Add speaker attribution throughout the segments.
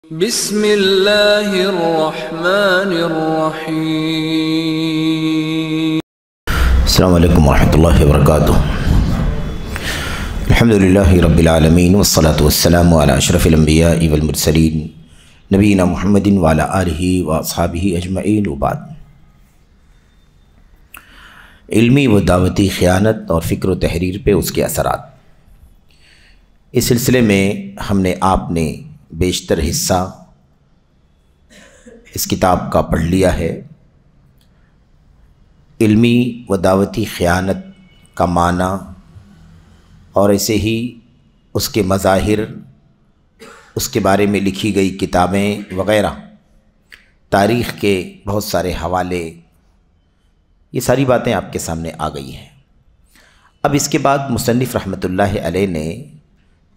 Speaker 1: بسم اللہ الرحمن الرحیم۔
Speaker 2: السلام علیکم ورحمۃ اللہ وبرکاتہ۔ الحمدللہ رب العالمین والصلاة والسلام علی اشرف الانبیاء والمرسلین نبینا محمد وعلی آلہ واصحابہ اجمعین، وبعد۔ علمی و دعوتی خیانت اور فکر و تحریر پہ اس کے اثرات، اس سلسلے میں ہم نے آپ نے بیشتر حصہ اس کتاب کا پڑھ لیا ہے۔ علمی و دعوتی خیانت کا معنی اور ایسے ہی اس کے مظاہر، اس کے بارے میں لکھی گئی کتابیں وغیرہ، تاریخ کے بہت سارے حوالے، یہ ساری باتیں آپ کے سامنے آ گئی ہیں۔ اب اس کے بعد مصنف رحمۃ اللہ علیہ نے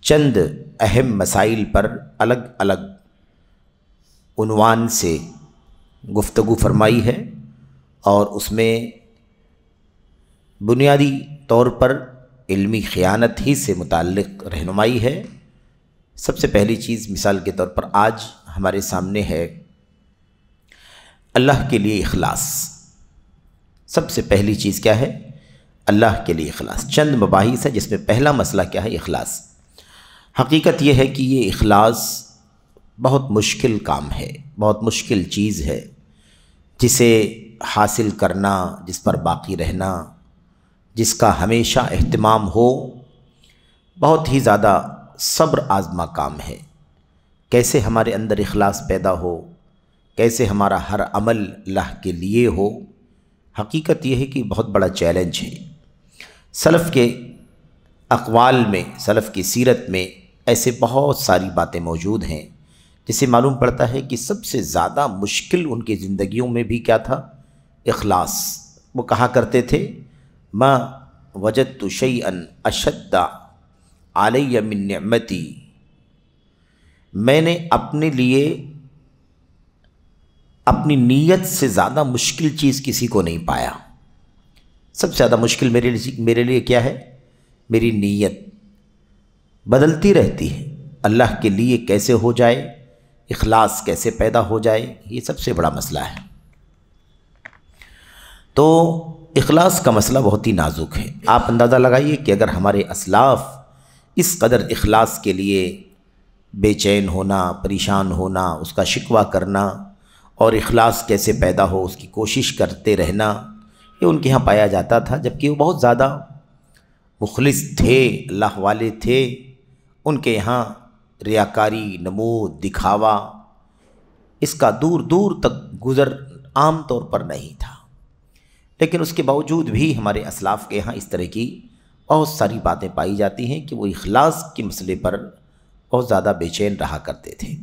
Speaker 2: چند اہم مسائل پر الگ الگ عنوان سے گفتگو فرمائی ہے، اور اس میں بنیادی طور پر علمی خیانت ہی سے متعلق رہنمائی ہے۔ سب سے پہلی چیز مثال کے طور پر آج ہمارے سامنے ہے اللہ کے لیے اخلاص۔ سب سے پہلی چیز کیا ہے؟ اللہ کے لیے اخلاص۔ چند مباحث ہیں جس میں پہلا مسئلہ کیا ہے؟ اخلاص۔ حقیقت یہ ہے کہ یہ اخلاص بہت مشکل کام ہے، بہت مشکل چیز ہے، جسے حاصل کرنا، جس پر باقی رہنا، جس کا ہمیشہ اہتمام ہو، بہت ہی زیادہ صبر آزما کام ہے۔ کیسے ہمارے اندر اخلاص پیدا ہو، کیسے ہمارا ہر عمل اللہ کے لیے ہو، حقیقت یہ ہے کہ بہت بڑا چیلنج ہے۔ سلف کے اقوال میں، سلف کی سیرت میں ایسے بہت ساری باتیں موجود ہیں جسے معلوم پڑتا ہے کہ سب سے زیادہ مشکل ان کی زندگیوں میں بھی کیا تھا؟ اخلاص۔ وہ کہا کرتے تھے ما وجدت شیئا اشد علی من نعمتی، میں نے اپنے لیے اپنی نیت سے زیادہ مشکل چیز کسی کو نہیں پایا۔ سب سے زیادہ مشکل میرے لیے کیا ہے؟ میری نیت بدلتی رہتی ہے۔ اللہ کے لیے کیسے ہو جائے، اخلاص کیسے پیدا ہو جائے، یہ سب سے بڑا مسئلہ ہے۔ تو اخلاص کا مسئلہ بہت ہی نازک ہے۔ آپ اندازہ لگائیے کہ اگر ہمارے اسلاف اس قدر اخلاص کے لیے بے چین ہونا، پریشان ہونا، اس کا شکوہ کرنا اور اخلاص کیسے پیدا ہو اس کی کوشش کرتے رہنا، یہ ان کے ہاں پایا جاتا تھا، جبکہ وہ بہت زیادہ مخلص تھے، اللہ والے تھے۔ ان کے یہاں ریاکاری، نمود، دکھاوا، اس کا دور دور تک گزر عام طور پر نہیں تھا۔ لیکن اس کے باوجود بھی ہمارے اسلاف کے یہاں اس طرح کی بہت ساری باتیں پائی جاتی ہیں کہ وہ اخلاص کے مسئلے پر بہت زیادہ بے چین رہا کرتے تھے۔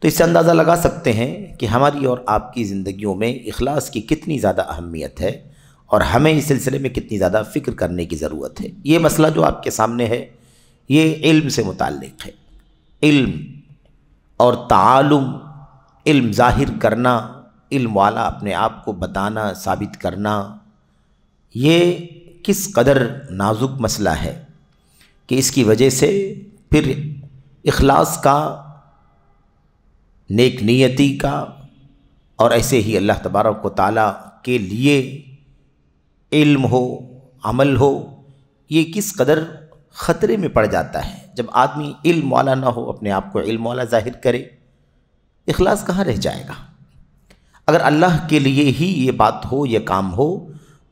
Speaker 2: تو اس سے اندازہ لگا سکتے ہیں کہ ہماری اور آپ کی زندگیوں میں اخلاص کی کتنی زیادہ اہمیت ہے، اور ہمیں اس سلسلے میں کتنی زیادہ فکر کرنے کی ضرورت ہے۔ یہ مسئلہ جو آپ کے سامنے ہے یہ علم سے متعلق ہے۔ علم اور تعالم، علم ظاہر کرنا، علم والا اپنے آپ کو بتانا، ثابت کرنا، یہ کس قدر نازک مسئلہ ہے کہ اس کی وجہ سے پھر اخلاص کا، نیک نیتی کا، اور ایسے ہی اللہ تبارک و تعالیٰ کے لیے علم ہو، عمل ہو، یہ کس قدر خطرے میں پڑ جاتا ہے۔ جب آدمی علم والا نہ ہو، اپنے آپ کو علم والا ظاہر کرے، اخلاص کہاں رہ جائے گا؟ اگر اللہ کے لیے ہی یہ بات ہو، یہ کام ہو،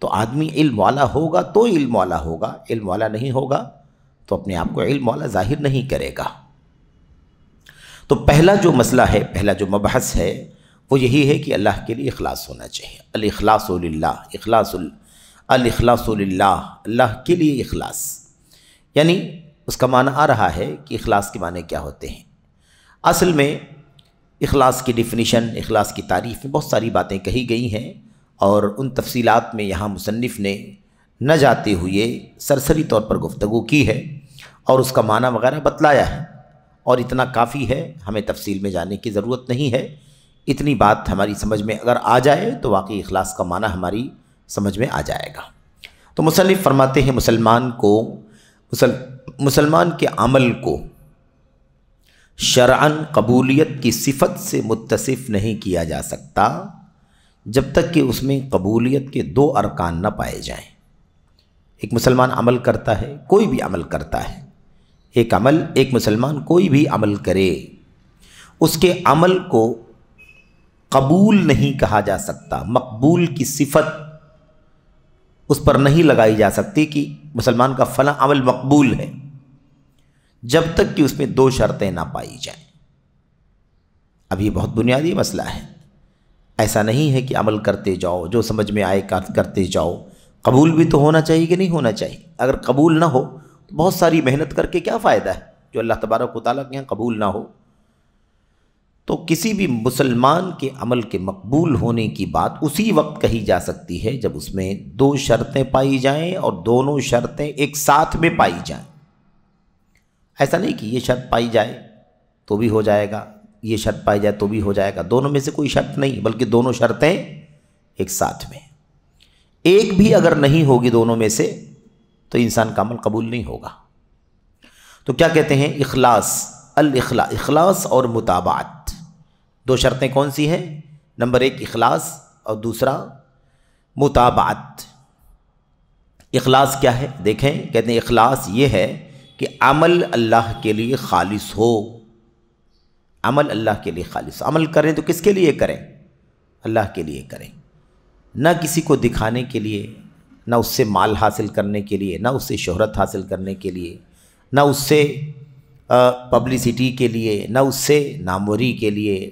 Speaker 2: تو آدمی علم والا ہوگا تو علم والا ہوگا، علم والا نہیں ہوگا تو اپنے آپ کو علم والا ظاہر نہیں کرے گا۔ تو پہلا جو مسئلہ ہے، پہلا جو مبحث ہے، وہ یہی ہے کہ اللہ کے لیے اخلاص ہونا چاہیے۔ الاخلاص للہ، الاخلاص للہ، اللہ کے لیے اخلاص، یعنی اس کا معنی آ رہا ہے کہ اخلاص کے معنی کیا ہوتے ہیں۔ اصل میں اخلاص کی ڈیفینیشن، اخلاص کی تعریف میں بہت ساری باتیں کہی گئی ہیں، اور ان تفصیلات میں یہاں مصنف نے نہ جاتے ہوئے سرسری طور پر گفتگو کی ہے اور اس کا معنی وغیرہ بتلایا ہے، اور اتنا کافی ہے، ہمیں تفصیل میں جانے کی ضرورت نہیں ہے۔ اتنی بات ہماری سمجھ میں اگر آ جائے تو واقعی اخلاص کا معنی ہماری سمجھ میں آ جائے گا۔ تو مصنف فرماتے ہیں مسلمان کے عمل کو شرعن قبولیت کی صفت سے متصف نہیں کیا جا سکتا جب تک کہ اس میں قبولیت کے 2 ارکان نہ پائے جائیں۔ ایک مسلمان عمل کرتا ہے، کوئی بھی عمل کرتا ہے، ایک مسلمان کوئی بھی عمل کرے، اس کے عمل کو قبول نہیں کہا جا سکتا، مقبول کی صفت اس پر نہیں لگائی جا سکتی کہ مسلمان کا فلاں عمل مقبول ہے، جب تک کہ اس میں 2 شرطیں نہ پائی جائیں۔ اب یہ بہت بنیادی مسئلہ ہے، ایسا نہیں ہے کہ عمل کرتے جاؤ، جو سمجھ میں آئے کرتے جاؤ، قبول بھی تو ہونا چاہیے کہ نہیں ہونا چاہیے۔ اگر قبول نہ ہو تو بہت ساری محنت کر کے کیا فائدہ ہے جو اللہ تبارک و تعالیٰ کے یہاں قبول نہ ہو۔ تو کسی بھی مسلمان کے عمل کے مقبول ہونے کی بات اسی وقت کہی جا سکتی ہے جب اس میں 2 شرطیں پائی جائیں اور دونوں شرطیں ایک ساتھ میں پائی جائیں۔ ایسا نہیں کہ یہ شرط پائی جائے تو بھی ہو جائے گا، یہ شرط پائی جائے تو بھی ہو جائے گا، دونوں میں سے کوئی شرط نہیں، بلکہ دونوں شرطیں ایک ساتھ میں۔ ایک بھی اگر نہیں ہوگی دونوں میں سے تو انسان کا عمل قبول نہیں ہوگا۔ تو کیا کہتے ہیں؟ اخلاص اور متابعت، 2 شرطیں کون سی ہیں؟ نمبر 1 اخلاص اور دوسرا متابعت۔ اخلاص کیا ہے؟ دیکھیں، کہتے ہیں اخلاص یہ ہے کہ عمل اللہ کے لیے خالص ہو، عمل اللہ کے لیے خالص، عمل کریں تو کس کے لیے کریں؟ اللہ کے لیے کریں، نہ کسی کو دکھانے کے لیے، نہ اس سے مال حاصل کرنے کے لیے، نہ اس سے شہرت حاصل کرنے کے لیے، نہ اس سے پبلسٹی کے لیے، نہ اس سے ناموری کے لیے،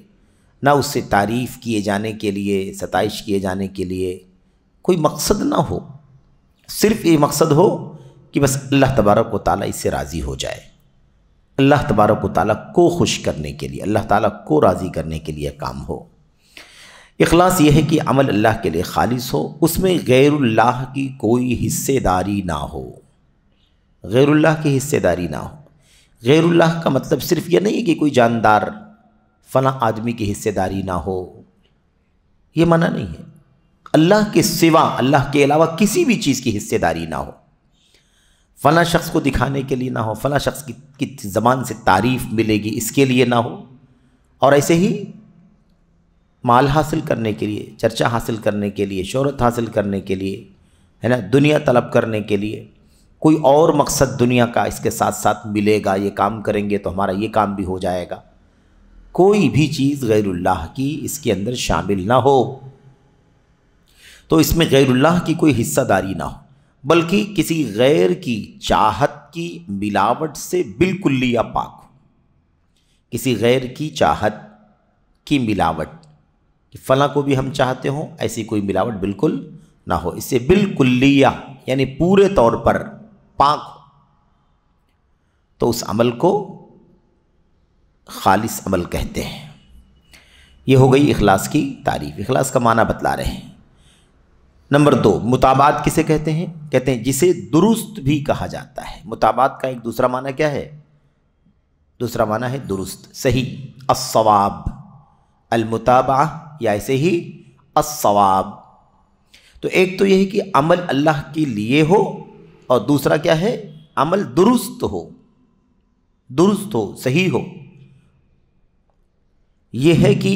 Speaker 2: نہ اس سے تعریف کیے جانے کے لیے، ستائش کیے جانے کے لیے کوئی مقصد نہ ہو، صرف یہ مقصد ہو کہ بس اللہ تبارک و تعالیٰ اس سے راضی ہو جائے، اللہ تبارک و تعالیٰ کو خوش کرنے کے لیے، اللہ تعالیٰ کو راضی کرنے کے لیے کام ہو۔ اخلاص یہ ہے کہ عمل اللہ کے لیے خالص ہو، اس میں غیر اللہ کی کوئی حصے داری نہ ہو، غیر اللہ کی حصے داری نہ ہو۔ غیر اللہ کا مطلب صرف یہ نہیں کہ کوئی جاندار فلاں آدمی کی حصے داری نہ ہو، یہ منع نہیں ہے۔ اللہ کے سوا، اللہ کے علاوہ کسی بھی چیز کی حصے داری نہ ہو، فلاں شخص کو دکھانے کے لیے نہ ہو، فلاں شخص کی زبان سے تعریف ملے گی اس کے لیے نہ ہو، اور ایسے ہی مال حاصل کرنے کے لیے، چرچہ حاصل کرنے کے لیے، شہرت حاصل کرنے کے لیے، ہے نا، دنیا طلب کرنے کے لیے، کوئی اور مقصد دنیا کا اس کے ساتھ ساتھ ملے گا، یہ کام کریں گے تو ہمارا یہ کام بھی ہو جائے گا، کوئی بھی چیز غیر اللہ کی اس کے اندر شامل نہ ہو، تو اس میں غیر اللہ کی کوئی حصہ داری نہ ہو، بلکہ کسی غیر کی چاہت کی ملاوٹ سے بالکلیہ پاک ہو، کسی غیر کی چاہت کی ملاوٹ، کہ فلاں کو بھی ہم چاہتے ہوں، ایسی کوئی ملاوٹ بالکل نہ ہو، اس سے بالکلیہ یعنی پورے طور پر پاک ہو، تو اس عمل کو خالص عمل کہتے ہیں۔ یہ ہو گئی اخلاص کی تعریف، اخلاص کا معنی بتلا رہے ہیں۔ نمبر 2 متابعت کسے کہتے ہیں؟ کہتے ہیں جسے درست بھی کہا جاتا ہے۔ متابعت کا ایک دوسرا معنی کیا ہے؟ دوسرا معنی ہے درست، صحیح، الصواب، المتابعہ یا ایسے ہی الصواب۔ تو ایک تو یہ ہے کہ عمل اللہ کے لیے ہو، اور دوسرا کیا ہے؟ عمل درست ہو، درست ہو، صحیح ہو۔ یہ ہے کہ،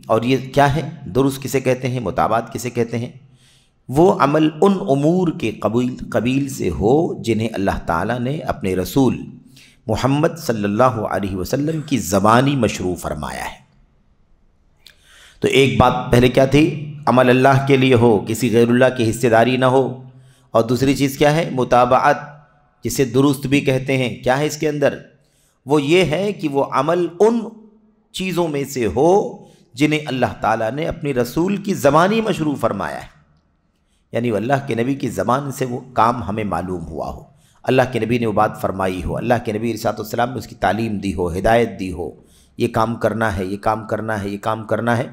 Speaker 2: اور یہ کیا ہے؟ درست کسے کہتے ہیں، متابعت کسے کہتے ہیں؟ وہ عمل ان امور کے قبیل سے ہو جنہیں اللہ تعالیٰ نے اپنے رسول محمد صلی اللہ علیہ وسلم کی زبانی مشروع فرمایا ہے۔ تو ایک بات پہلے کیا تھی؟ عمل اللہ کے لیے ہو، کسی غیر اللہ کی حصے داری نہ ہو، اور دوسری چیز کیا ہے؟ متابعت، جسے درست بھی کہتے ہیں۔ کیا ہے اس کے اندر؟ وہ یہ ہے کہ وہ عمل ان چیزوں میں سے ہو جنہیں اللہ تعالیٰ نے اپنی رسول کی زبانی مشروع فرمایا ہے، یعنی وہ اللہ کے نبی کی زبان سے وہ کام ہمیں معلوم ہوا ہو، اللہ کے نبی نے وہ بات فرمائی ہو، اللہ کے نبی علیہ السلام نے اس کی تعلیم دی ہو، ہدایت دی ہو، یہ کام کرنا ہے، یہ کام کرنا ہے، یہ کام کرنا ہے،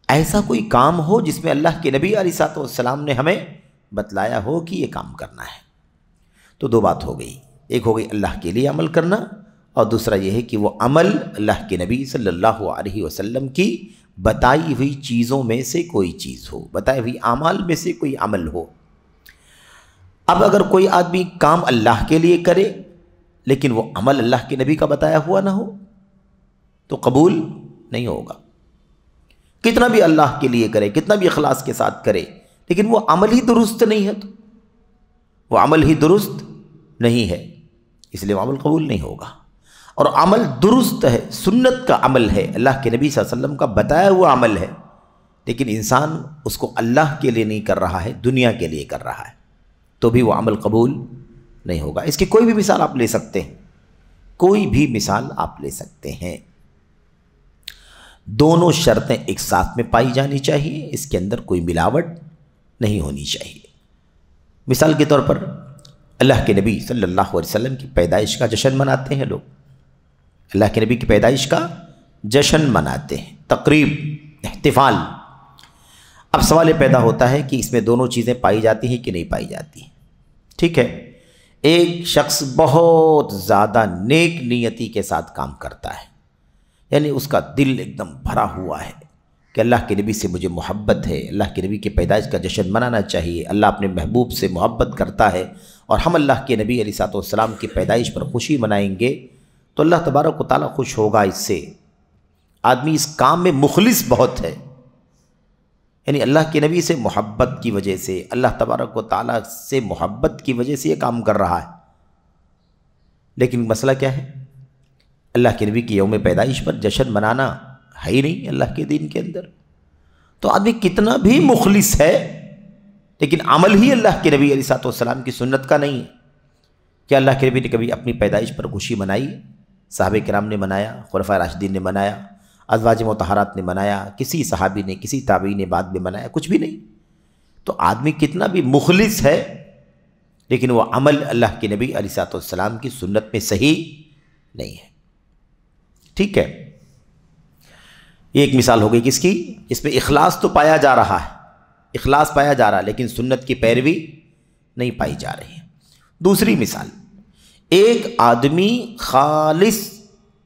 Speaker 2: ایسا کوئی کام ہو جس میں اللہ کے نبی علیہ السلام نے ہمیں بتلایا ہو کہ یہ کام کرنا ہے۔ تو 2 بات ہو گئی، ایک ہو گئی اللہ کے لیے عمل کرنا، اور دوسرا یہ ہے کہ وہ عمل اللہ کے نبی صلی اللہ علیہ وسلم کی بتائی ہوئی چیزوں میں سے کوئی چیز ہو، بتائی ہوئی اعمال میں سے کوئی عمل ہو۔ اب اگر کوئی آدمی کام اللہ کے لیے کرے لیکن وہ عمل اللہ کے نبی کا بتایا ہوا نہ ہو، تو قبول نہیں ہوگا. کتنا بھی اللہ کے لیے کرے، کتنا بھی اخلاص کے ساتھ کرے، لیکن وہ عمل ہی درست نہیں ہے، تو وہ عمل ہی درست نہیں ہے، اس لیے وہ عمل قبول نہیں ہوگا. اور عمل درست ہے، سنت کا عمل ہے، اللہ کے نبی صلی اللہ علیہ وسلم کا بتایا ہوا عمل ہے، لیکن انسان اس کو اللہ کے لیے نہیں کر رہا ہے، دنیا کے لیے کر رہا ہے، تو بھی وہ عمل قبول نہیں ہوگا. اس کی کوئی بھی مثال آپ لے سکتے ہیں، کوئی بھی مثال آپ لے سکتے ہیں. دونوں شرطیں ایک ساتھ میں پائی جانی چاہیے، اس کے اندر کوئی ملاوٹ نہیں ہونی چاہیے. مثال کے طور پر اللہ کے نبی صلی اللہ علیہ وسلم کی پیدائش کا جشن مناتے ہیں لوگ، اللہ کے نبی کی پیدائش کا جشن مناتے ہیں، تقریب، احتفال. اب سوال یہ پیدا ہوتا ہے کہ اس میں دونوں چیزیں پائی جاتی ہیں کہ نہیں پائی جاتی ہیں. ٹھیک ہے، ایک شخص بہت زیادہ نیک نیتی کے ساتھ کام کرتا ہے، یعنی اس کا دل ایک دم بھرا ہوا ہے کہ اللہ کے نبی سے مجھے محبت ہے، اللہ کے نبی کی پیدائش کا جشن منانا چاہیے، اللہ اپنے محبوب سے محبت کرتا ہے، اور ہم اللہ کے نبی علیہ السلام کی پیدائش پر خوشی منائیں گے تو اللہ تبارک و تعالیٰ خوش ہوگا اس سے. آدمی اس کام میں مخلص بہت ہے، یعنی اللہ کے نبی سے محبت کی وجہ سے، اللہ تبارک و تعالیٰ سے محبت کی وجہ سے یہ کام کر رہا ہے. لیکن مسئلہ کیا ہے؟ اللہ کے نبی کی یوم پیدائش پر جشن منانا ہے ہی نہیں اللہ کے دین کے اندر. تو آدمی کتنا بھی مخلص ہے، لیکن عمل ہی اللہ کے نبی علیہ السلام کی سنت کا نہیں ہے. کہ اللہ کے نبی نے کبھی اپنی پیدائش پر خوشی منائی؟ صحابہ کرام نے منایا، خلفائے راشدین نے منایا، ازواج مطہرات نے منایا، کسی صحابی نے، کسی تابعی نے بعد میں منایا؟ کچھ بھی نہیں. تو آدمی کتنا بھی مخلص ہے، لیکن وہ عمل اللہ کے نبی علیہ السلام کی سنت میں صحیح نہیں ہے. ٹھیک ہے، یہ ایک مثال ہو گئی کس کی؟ اس میں اخلاص تو پایا جا رہا ہے، اخلاص پایا جا رہا ہے، لیکن سنت کی پیروی نہیں پائی جا رہی ہے. دوسری مثال، ایک آدمی خالص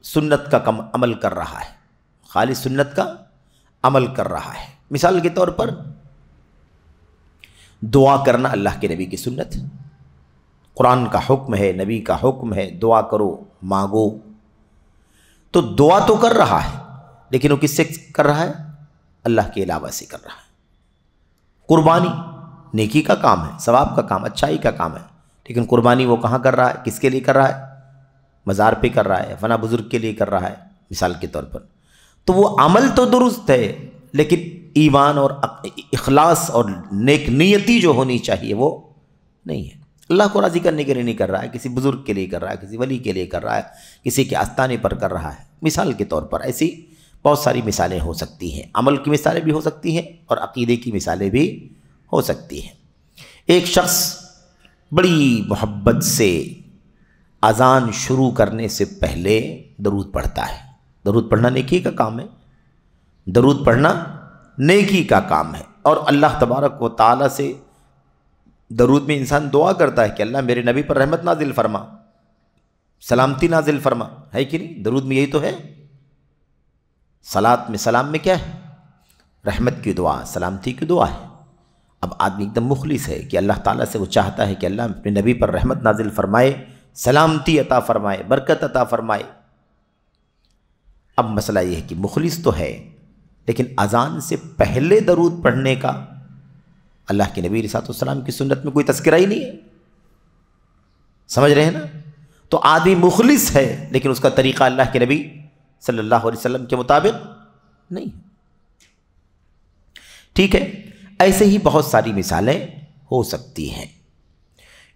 Speaker 2: سنت کا عمل کر رہا ہے، خالص سنت کا عمل کر رہا ہے. مثال کے طور پر دعا کرنا اللہ کے نبی کی سنت، قرآن کا حکم ہے، نبی کا حکم ہے، دعا کرو، مانگو. تو دعا تو کر رہا ہے، لیکن وہ کس سے کر رہا ہے؟ اللہ کے علاوہ سے کر رہا ہے. قربانی نیکی کا کام ہے، ثواب کا کام، اچھائی کا کام ہے، لیکن قربانی وہ کہاں کر رہا ہے؟ کس کے لیے کر رہا ہے؟ مزار پہ کر رہا ہے، فلاں بزرگ کے لیے کر رہا ہے، مثال کے طور پر. تو وہ عمل تو درست ہے، لیکن ایمان اور اخلاص اور نیک نیتی جو ہونی چاہیے وہ نہیں ہے. اللہ کو راضی کرنے کے لیے نہیں کر رہا ہے، کسی بزرگ کے لیے کر رہا ہے، کسی ولی کے لیے کر رہا ہے، کسی کے آستانے پر کر رہا ہے. مثال کے طور پر ایسی بہت ساری مثالیں ہو سکتی ہیں، عمل کی مثالیں بھی ہو سکتی ہیں اور عقیدے کی مثالیں بھی ہو سکتی ہیں. ایک شخص بڑی محبت سے اذان شروع کرنے سے پہلے درود پڑھتا ہے. درود پڑھنا نیکی کا کام ہے، درود پڑھنا نیکی کا کام ہے. اور اللہ تبارک و تعالیٰ سے درود میں انسان دعا کرتا ہے کہ اللہ میرے نبی پر رحمت نازل فرما، سلامتی نازل فرما، ہے کہ نہیں؟ درود میں یہی تو ہے. صلاۃ میں، سلام میں کیا ہے؟ رحمت کی دعا، سلامتی کی دعا ہے. اب آدمی ایک دم مخلص ہے کہ اللہ تعالیٰ سے وہ چاہتا ہے کہ اللہ اپنے نبی پر رحمت نازل فرمائے، سلامتی عطا فرمائے، برکت عطا فرمائے. اب مسئلہ یہ ہے کہ مخلص تو ہے، لیکن اذان سے پہلے درود پڑھنے کا اللہ کے نبی علیہ السلام کی سنت میں کوئی تذکرہ ہی نہیں ہے. سمجھ رہے ہیں نا؟ تو آدمی مخلص ہے، لیکن اس کا طریقہ اللہ کے نبی صلی اللہ علیہ وسلم کے مطابق نہیں. ٹھیک ہے، ایسے ہی بہت ساری مثالیں ہو سکتی ہیں.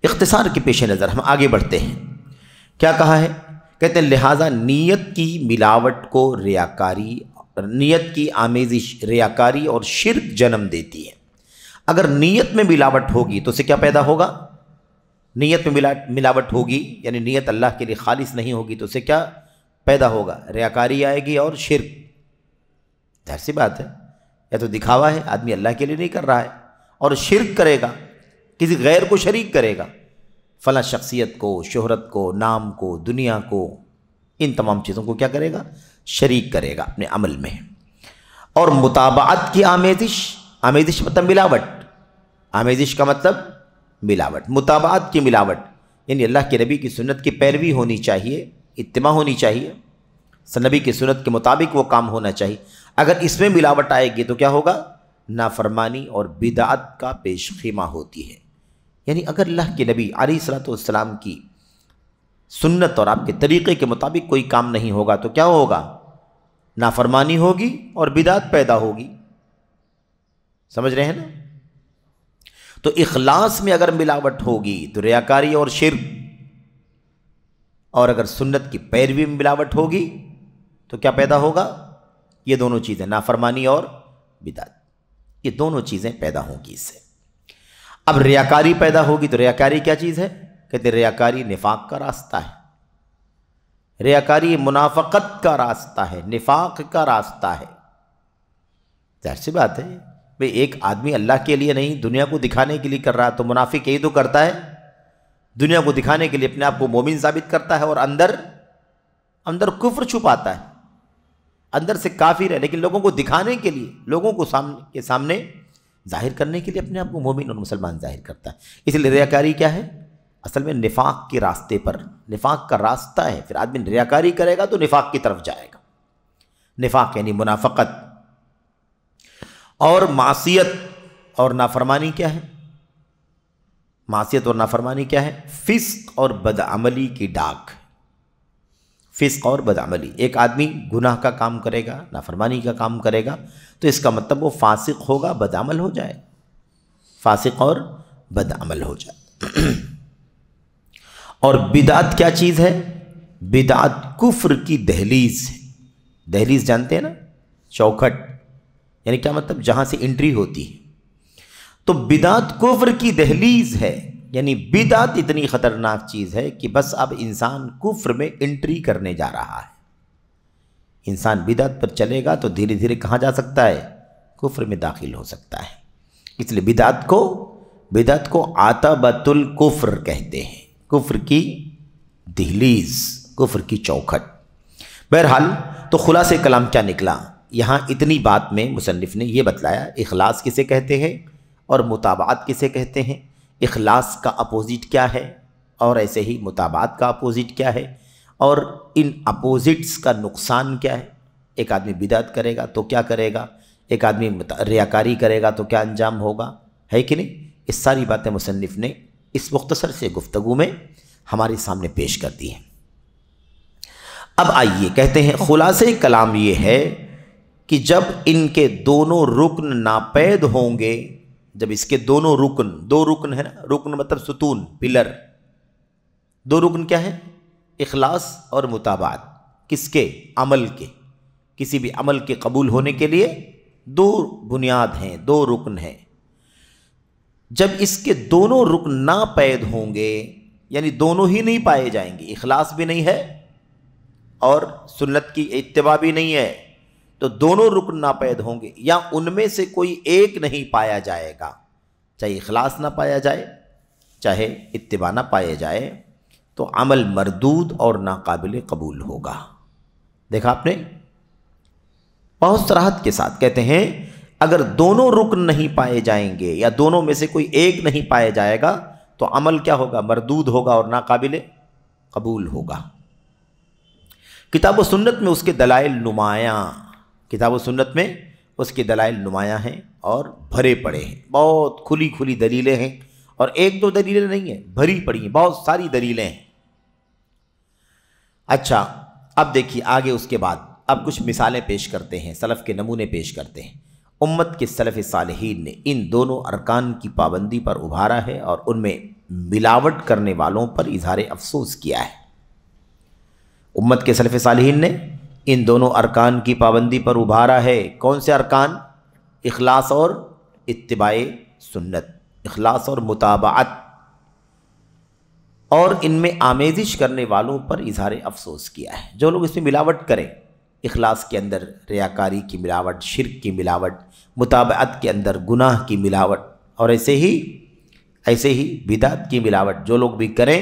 Speaker 2: اختصار کے پیش نظر ہم آگے بڑھتے ہیں. کیا کہا ہے؟ کہتے ہیں لہٰذا نیت کی ملاوٹ کو ریاکاری، نیت کی آمیزش ریاکاری اور شرک جنم دیتی ہے. اگر نیت میں ملاوٹ ہوگی تو اسے کیا پیدا ہوگا؟ نیت میں ملاوٹ ہوگی، یعنی نیت اللہ کے لیے خالص نہیں ہوگی تو اسے کیا پیدا ہوگا؟ ریاکاری آئے گی اور شرک. ظاہر سی بات ہے، یا تو دکھاوا ہے، آدمی اللہ کے لیے نہیں کر رہا ہے، اور شرک کرے گا، کسی غیر کو شریک کرے گا، فلاں شخصیت کو، شہرت کو، نام کو، دنیا کو، ان تمام چیزوں کو کیا کرے گا؟ شریک کرے گا اپنے عمل میں. اور متابعت کی آمیزش، آمیزش مطلب ملاوٹ، آمیزش کا مطلب ملاوٹ، متابعت کی ملاوٹ، یعنی اللہ کے نبی کی سنت کی پیروی ہونی چاہیے، اتباع ہونی چاہیے، نبی کی سنت کے مطابق وہ کام ہونا چاہیے۔ اگر اس میں ملاوٹ آئے گی تو کیا ہوگا؟ نافرمانی اور بدعت کا پیش خیمہ ہوتی ہے۔ یعنی اگر اللہ کے نبی علیہ الصلوۃ والسلام کی سنت اور آپ کے طریقے کے مطابق کوئی کام نہیں ہوگا تو کیا ہوگا؟ نافرمانی ہوگی اور بدعت پیدا ہوگی۔ سمجھ رہے ہیں نا؟ تو اخلاص میں اگر ملاوٹ ہوگی تو ریاکاری اور شرک، اور اگر سنت کی پیروی میں ملاوٹ ہوگی تو کیا پیدا ہوگا؟ یہ دونوں چیزیں، نافرمانی اور بدعت، یہ دونوں چیزیں پیدا ہوں گی اس سے۔ اب ریاکاری پیدا ہوگی تو ریاکاری کیا چیز ہے؟ کہتے ہیں ریاکاری نفاق کا راستہ ہے، ریاکاری منافقت کا راستہ ہے، نفاق کا راستہ ہے۔ ظاہر سی بات ہے بھئی ایک آدمی اللہ کے لیے نہیں دنیا کو دکھانے کے لیے کر رہا، تو منافق یہی تو کرتا ہے، دنیا کو دکھانے کے لیے اپنے آپ کو مومن ثابت کرتا ہے اور اندر کفر چھپاتا ہے، اندر سے کافر ہے، لیکن لوگوں کو دکھانے کے لیے، لوگوں کو کے سامنے ظاہر کرنے کے لیے اپنے آپ کو مومن اور مسلمان ظاہر کرتا ہے۔ اس لیے ریاکاری کیا ہے؟ اصل میں نفاق کے راستے پر، نفاق کا راستہ ہے۔ پھر آدمی ریاکاری کرے گا تو نفاق کی طرف جائے گا۔ نفاق یعنی منافقت اور معصیت اور نافرمانی کیا ہے؟ معصیت اور نافرمانی کیا ہے؟ فسق اور بدعملی کی ڈاک، فسق اور بدعملی۔ ایک آدمی گناہ کا کام کرے گا، نافرمانی کا کام کرے گا تو اس کا مطلب وہ فاسق ہوگا، بدعمل ہو جائے، فاسق اور بدعمل ہو جائے۔ اور بدعت کیا چیز ہے؟ بدعت کفر کی دہلیز ہے۔ دہلیز جانتے ہیں نا؟ چوکھٹ، یعنی کیا مطلب؟ جہاں سے انٹری ہوتی ہے۔ تو بدعت کفر کی دہلیز ہے، یعنی بدعت اتنی خطرناک چیز ہے کہ بس اب انسان کفر میں انٹری کرنے جا رہا ہے۔ انسان بدعت پر چلے گا تو دھیرے دھیرے کہاں جا سکتا ہے؟ کفر میں داخل ہو سکتا ہے۔ اس لیے بدعت کو عتبۃ الکفر کہتے ہیں، کفر کی دہلیز، کفر کی چوکھٹ۔ بہرحال تو خلاصہ کلام کیا نکلا؟ یہاں اتنی بات میں مصنف نے یہ بتلایا اخلاص کسے کہتے ہیں اور متابعت کسے کہتے ہیں، اخلاص کا اپوزٹ کیا ہے اور ایسے ہی متابعت کا اپوزٹ کیا ہے، اور ان اپوزٹس کا نقصان کیا ہے۔ ایک آدمی بدعت کرے گا تو کیا کرے گا، ایک آدمی ریاکاری کرے گا تو کیا انجام ہوگا، ہے کہ نہیں؟ اس ساری باتیں مصنف نے اس مختصر سے گفتگو میں ہمارے سامنے پیش کر دی ہیں۔ اب آئیے کہتے ہیں خلاصہ کلام یہ ہے کہ جب ان کے دونوں رکن ناپید ہوں گے، جب اس کے دونوں رکن، دو رکن ہے نا، رکن مطلب ستون، پلر، دو رکن کیا ہے؟ اخلاص اور متابعت۔ کس کے؟ عمل کے۔ کسی بھی عمل کے قبول ہونے کے لیے دو بنیاد ہیں، دو رکن ہیں۔ جب اس کے دونوں رکن ناپید ہوں گے، یعنی دونوں ہی نہیں پائے جائیں گے، اخلاص بھی نہیں ہے اور سنت کی اتباع بھی نہیں ہے، تو دونوں رکن ناپید ہوں گے، یا ان میں سے کوئی ایک نہیں پایا جائے گا، چاہے اخلاص نہ پایا جائے چاہے اتباع نہ پائے جائے، تو عمل مردود اور ناقابل قبول ہوگا۔ دیکھا آپ نے؟ بہت صراحت کے ساتھ کہتے ہیں اگر دونوں رکن نہیں پائے جائیں گے یا دونوں میں سے کوئی ایک نہیں پایا جائے گا تو عمل کیا ہوگا؟ مردود ہوگا اور ناقابل قبول ہوگا۔ کتاب و سنت میں اس کے دلائل نمایاں، کتاب و سنت میں اس کے دلائل نمایاں ہیں اور بھرے پڑے ہیں، بہت کھلی کھلی دلیلیں ہیں، اور ایک دو دلیلیں نہیں ہیں، بھری پڑی ہیں، بہت ساری دلیلیں ہیں۔ اچھا اب دیکھیے آگے اس کے بعد اب کچھ مثالیں پیش کرتے ہیں، سلف کے نمونے پیش کرتے ہیں۔ امت کے سلف صالحین نے ان دونوں ارکان کی پابندی پر ابھارا ہے اور ان میں ملاوٹ کرنے والوں پر اظہار افسوس کیا ہے۔ امت کے سلف صالحین نے ان دونوں ارکان کی پابندی پر ابھارا ہے۔ کون سے ارکان؟ اخلاص اور اتباع سنت، اخلاص اور متابعت، اور ان میں آمیزش کرنے والوں پر اظہار افسوس کیا ہے۔ جو لوگ اس میں ملاوٹ کریں، اخلاص کے اندر ریاکاری کی ملاوٹ، شرک کی ملاوٹ، متابعت کے اندر گناہ کی ملاوٹ، اور ایسے ہی بدعت کی ملاوٹ جو لوگ بھی کریں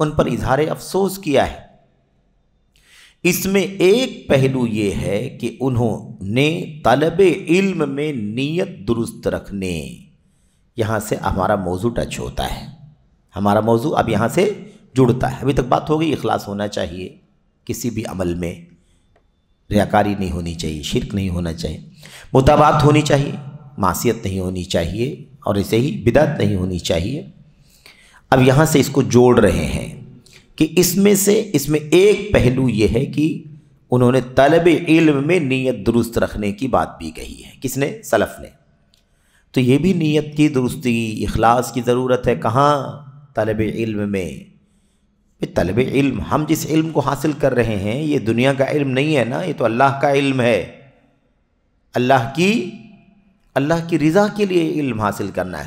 Speaker 2: ان پر اظہار افسوس کیا ہے۔ اس میں ایک پہلو یہ ہے کہ انہوں نے طلب علم میں نیت درست رکھنے، یہاں سے ہمارا موضوع ٹچ ہوتا ہے، ہمارا موضوع اب یہاں سے جڑتا ہے۔ ابھی تک بات ہو گئی اخلاص ہونا چاہیے کسی بھی عمل میں، ریاکاری نہیں ہونی چاہیے، شرک نہیں ہونا چاہیے، متابعت ہونی چاہیے، معصیت نہیں ہونی چاہیے، اور ایسے ہی بدعت نہیں ہونی چاہیے۔ اب یہاں سے اس کو جوڑ رہے ہیں کہ اس میں ایک پہلو یہ ہے کہ انہوں نے طلب علم میں نیت درست رکھنے کی بات بھی کہی ہے۔ کس نے؟ سلف نے۔ تو یہ بھی نیت کی درستی، اخلاص کی ضرورت ہے۔ کہاں؟ طلب علم میں۔ طلب علم، ہم جس علم کو حاصل کر رہے ہیں یہ دنیا کا علم نہیں ہے نا، یہ تو اللہ کا علم ہے۔ اللہ کی رضا کے لیے علم حاصل کرنا ہے۔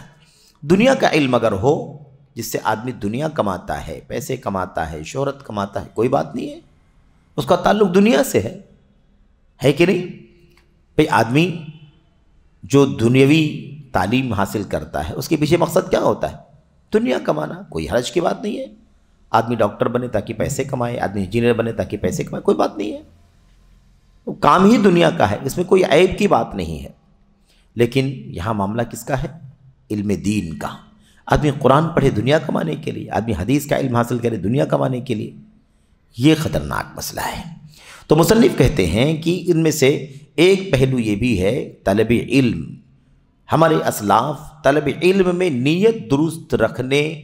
Speaker 2: دنیا کا علم اگر ہو جس سے آدمی دنیا کماتا ہے، پیسے کماتا ہے، شہرت کماتا ہے، کوئی بات نہیں ہے، اس کا تعلق دنیا سے ہے کہ نہیں؟ بھئی آدمی جو دنیاوی تعلیم حاصل کرتا ہے اس کے پیچھے مقصد کیا ہوتا ہے؟ دنیا کمانا، کوئی حرج کی بات نہیں ہے۔ آدمی ڈاکٹر بنے تاکہ پیسے کمائے، آدمی انجینئر بنے تاکہ پیسے کمائے، کوئی بات نہیں ہے، وہ کام ہی دنیا کا ہے، اس میں کوئی عیب کی بات نہیں ہے۔ لیکن یہاں معاملہ کس کا ہے؟ علم دین کا۔ آدمی قرآن پڑھے دنیا کمانے کے لیے، آدمی حدیث کا علم حاصل کرے دنیا کمانے کے لیے، یہ خطرناک مسئلہ ہے۔ تو مصنف کہتے ہیں کہ ان میں سے ایک پہلو یہ بھی ہے طلب علم۔ ہمارے اسلاف طلب علم میں نیت درست رکھنے،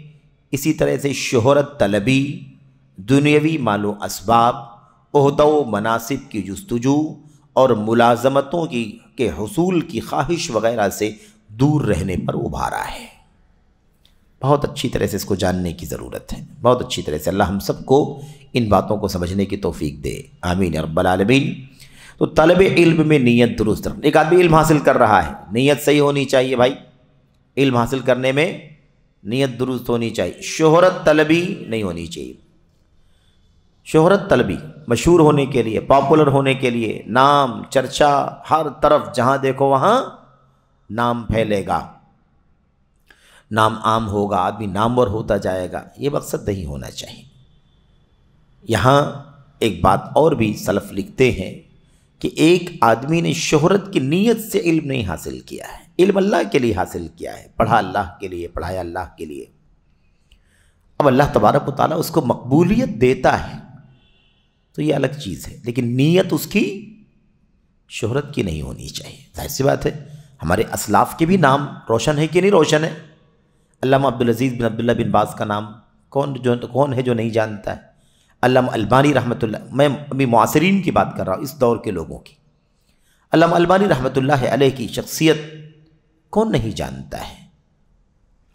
Speaker 2: اسی طرح سے شہرت طلبی، دنیاوی مال و اسباب، عہدہ و مناصب کی جستجو اور ملازمتوں کے حصول کی خواہش وغیرہ سے دور رہنے پر ابھارا ہے۔ بہت اچھی طرح سے اس کو جاننے کی ضرورت ہے، بہت اچھی طرح سے۔ اللہ ہم سب کو ان باتوں کو سمجھنے کی توفیق دے، آمین یا رب العالمین۔ تو طلب علم میں نیت درست رکھنا۔ ایک آدمی علم حاصل کر رہا ہے، نیت صحیح ہونی چاہیے بھائی، علم حاصل کرنے میں نیت درست ہونی چاہیے۔ شہرت طلبی نہیں ہونی چاہیے۔ شہرت طلبی، مشہور ہونے کے لیے، پاپولر ہونے کے لیے، نام چرچا، ہر طرف جہاں دیکھو وہاں نام پھیلے گا، نام عام ہوگا، آدمی نامور ہوتا جائے گا، یہ مقصد نہیں ہونا چاہیے۔ یہاں ایک بات اور بھی سلف لکھتے ہیں کہ ایک آدمی نے شہرت کی نیت سے علم نہیں حاصل کیا ہے، علم اللہ کے لیے حاصل کیا ہے، پڑھا اللہ کے لیے، پڑھایا اللہ کے لیے۔ اب اللہ تبارک و تعالیٰ اس کو مقبولیت دیتا ہے تو یہ الگ چیز ہے، لیکن نیت اس کی شہرت کی نہیں ہونی چاہیے۔ ظاہر سی بات ہے، ہمارے اسلاف کے بھی نام روشن ہے کہ نہیں روشن ہے؟ علامہ عبدالعزیز بن عبداللہ بن باز کا نام کون ہے جو نہیں جانتا ہے؟ علامہ البانی رحمۃ اللہ، میں ابھی معاصرین کی بات کر رہا ہوں، اس دور کے لوگوں کی۔ علامہ البانی رحمۃ اللہ علیہ کی شخصیت کون نہیں جانتا ہے؟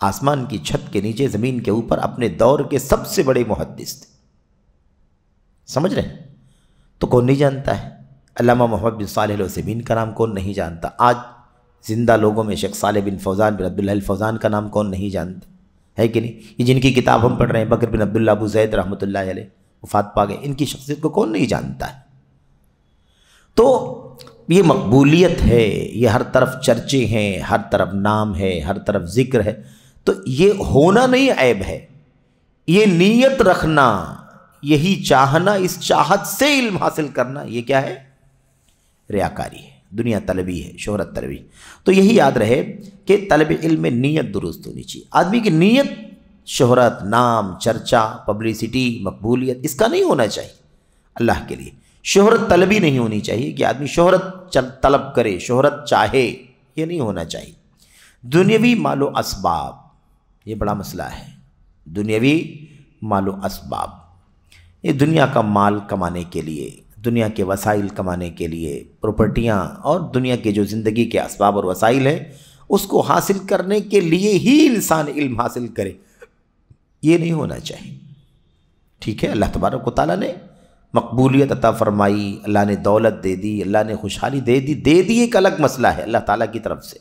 Speaker 2: آسمان کی چھت کے نیچے، زمین کے اوپر اپنے دور کے سب سے بڑے محدث تھے، سمجھ رہے ہیں؟ تو کون نہیں جانتا ہے؟ علامہ محمد بن صالح العثیمین کا نام کون نہیں جانتا؟ آج زندہ لوگوں میں شیخ صالح بن فوزان بن عبداللہ الفوزان کا نام کون نہیں جانتا ہے کہ نہیں؟ یہ جن کی کتاب ہم پڑھ رہے ہیں، بکر بن عبداللہ ابو زید رحمۃ اللہ علیہ، وفات پا گئے، ان کی شخصیت کو کون نہیں جانتا ہے؟ تو یہ مقبولیت ہے، یہ ہر طرف چرچے ہیں، ہر طرف نام ہے، ہر طرف ذکر ہے، تو یہ ہونا نہیں عیب ہے، یہ نیت رکھنا، یہی چاہنا، اس چاہت سے علم حاصل کرنا، یہ کیا ہے؟ ریاکاری ہے، دنیا طلبی ہے، شہرت طلبی۔ تو یہی یاد رہے کہ طلب علم میں نیت درست ہونی چاہیے۔ آدمی کی نیت شہرت، نام، چرچا، پبلسٹی، مقبولیت، اس کا نہیں ہونا چاہیے اللہ کے لیے۔ شہرت طلبی نہیں ہونی چاہیے کہ آدمی شہرت طلب کرے، شہرت چاہے، یہ نہیں ہونا چاہیے۔ دنیاوی مال و اسباب، یہ بڑا مسئلہ ہے، دنیاوی مال و اسباب، یہ دنیا کا مال کمانے کے لیے، دنیا کے وسائل کمانے کے لیے، پراپرٹیاں اور دنیا کے جو زندگی کے اسباب اور وسائل ہیں اس کو حاصل کرنے کے لیے ہی انسان علم حاصل کرے، یہ نہیں ہونا چاہیے۔ ٹھیک ہے، اللہ تبارک و تعالیٰ نے مقبولیت عطا فرمائی، اللہ نے دولت دے دی، اللہ نے خوشحالی دے دی ایک الگ مسئلہ ہے اللہ تعالیٰ کی طرف سے،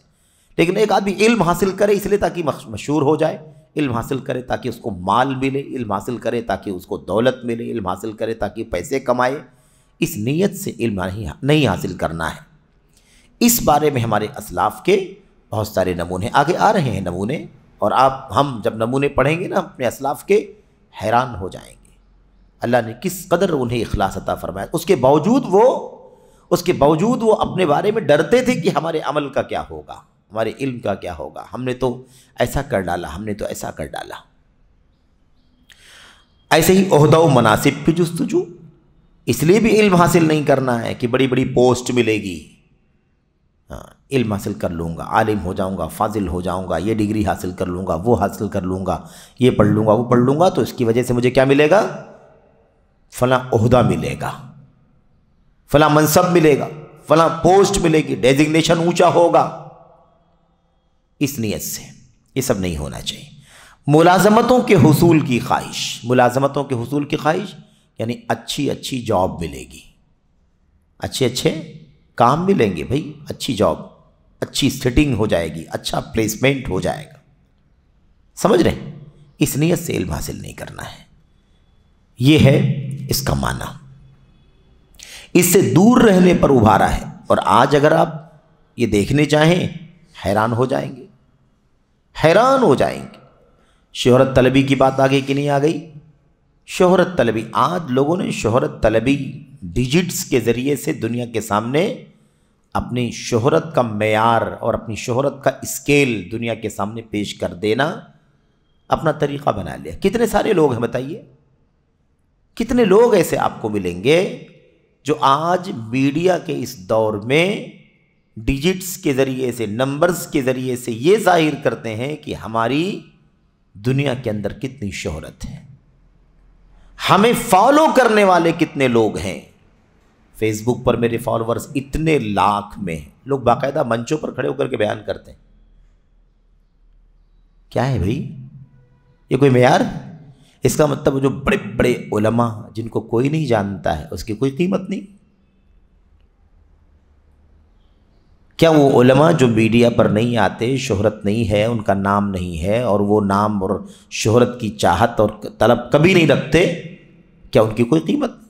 Speaker 2: لیکن ایک آدمی علم حاصل کرے اس لیے تاکہ مشہور ہو جائے، علم حاصل کرے تاکہ اس کو مال ملے، علم حاصل کرے تاکہ اس کو دولت ملے، علم حاصل کرے تاکہ پیسے کمائے، اس نیت سے علم نہیں حاصل کرنا ہے۔ اس بارے میں ہمارے اسلاف کے بہت سارے نمونے آگے آ رہے ہیں نمونے، اور ہم جب نمونے پڑھیں گے نا اپنے اسلاف کے، حیران ہو جائیں گے اللہ نے کس قدر انہیں اخلاص عطا فرمایا۔ اس کے باوجود وہ اپنے بارے میں ڈرتے تھے کہ ہمارے عمل کا کیا ہوگا، ہمارے علم کا کیا ہوگا، ہم نے تو ایسا کر ڈالا، ہم نے تو ایسا کر ڈالا۔ ایسے ہی عہدہ و مناصب کی جستجو، اس لیے بھی علم حاصل نہیں کرنا ہے کہ بڑی بڑی پوسٹ ملے گی. ہاں، علم حاصل کر لوں گا، عالم ہو جاؤں گا، فاضل ہو جاؤں گا، یہ ڈگری حاصل کر لوں گا، وہ حاصل کر لوں گا، یہ پڑھ لوں گا، وہ پڑھ لوں گا، تو اس کی وجہ سے مجھے کیا ملے گا؟ فلاں عہدہ ملے گا، فلاں منصب ملے گا، فلاں پوسٹ ملے گی، ڈیزگنیشن اونچا ہوگا. اس نیت سے یہ سب نہیں ہونا چاہیے. ملازمتوں کے حصول کی خواہش، ملازمتوں کے حصول کی خواہش یعنی اچھی اچھی جاب ملے گی، اچھے اچھے کام ملیں گے بھائی، اچھی جاب، اچھی سیٹنگ ہو جائے گی، اچھا پلیسمنٹ ہو جائے گا. سمجھ رہے ہیں؟ اس نیت سے علم حاصل نہیں کرنا ہے. یہ ہے اس کا معنی. اس سے دور رہنے پر ابھارا ہے. اور آج اگر آپ یہ دیکھنے چاہیں حیران ہو جائیں گے، حیران ہو جائیں گے. شہرت طلبی کی بات آگے کی نہیں آ گئی؟ شہرت طلبی، آج لوگوں نے شہرت طلبی ڈیجٹس کے ذریعے سے دنیا کے سامنے اپنی شہرت کا معیار اور اپنی شہرت کا اسکیل دنیا کے سامنے پیش کر دینا اپنا طریقہ بنا لیا. کتنے سارے لوگ ہیں بتائیے، کتنے لوگ ایسے آپ کو ملیں گے جو آج میڈیا کے اس دور میں ڈیجٹس کے ذریعے سے، نمبرز کے ذریعے سے یہ ظاہر کرتے ہیں کہ ہماری دنیا کے اندر کتنی شہرت ہے، ہمیں فالو کرنے والے کتنے لوگ ہیں. فیس بک پر میرے فالوورز اتنے لاکھ میں ہیں. لوگ باقاعدہ منچوں پر کھڑے ہو کر کے بیان کرتے ہیں. کیا ہے بھائی یہ کوئی معیار؟ اس کا مطلب جو بڑے بڑے علماء جن کو کوئی نہیں جانتا ہے اس کی کوئی قیمت نہیں. کیا وہ علماء جو میڈیا پر نہیں آتے، شہرت نہیں ہے، ان کا نام نہیں ہے، اور وہ نام اور شہرت کی چاہت اور طلب کبھی نہیں رکھتے، کیا ان کی کوئی قیمت نہیں؟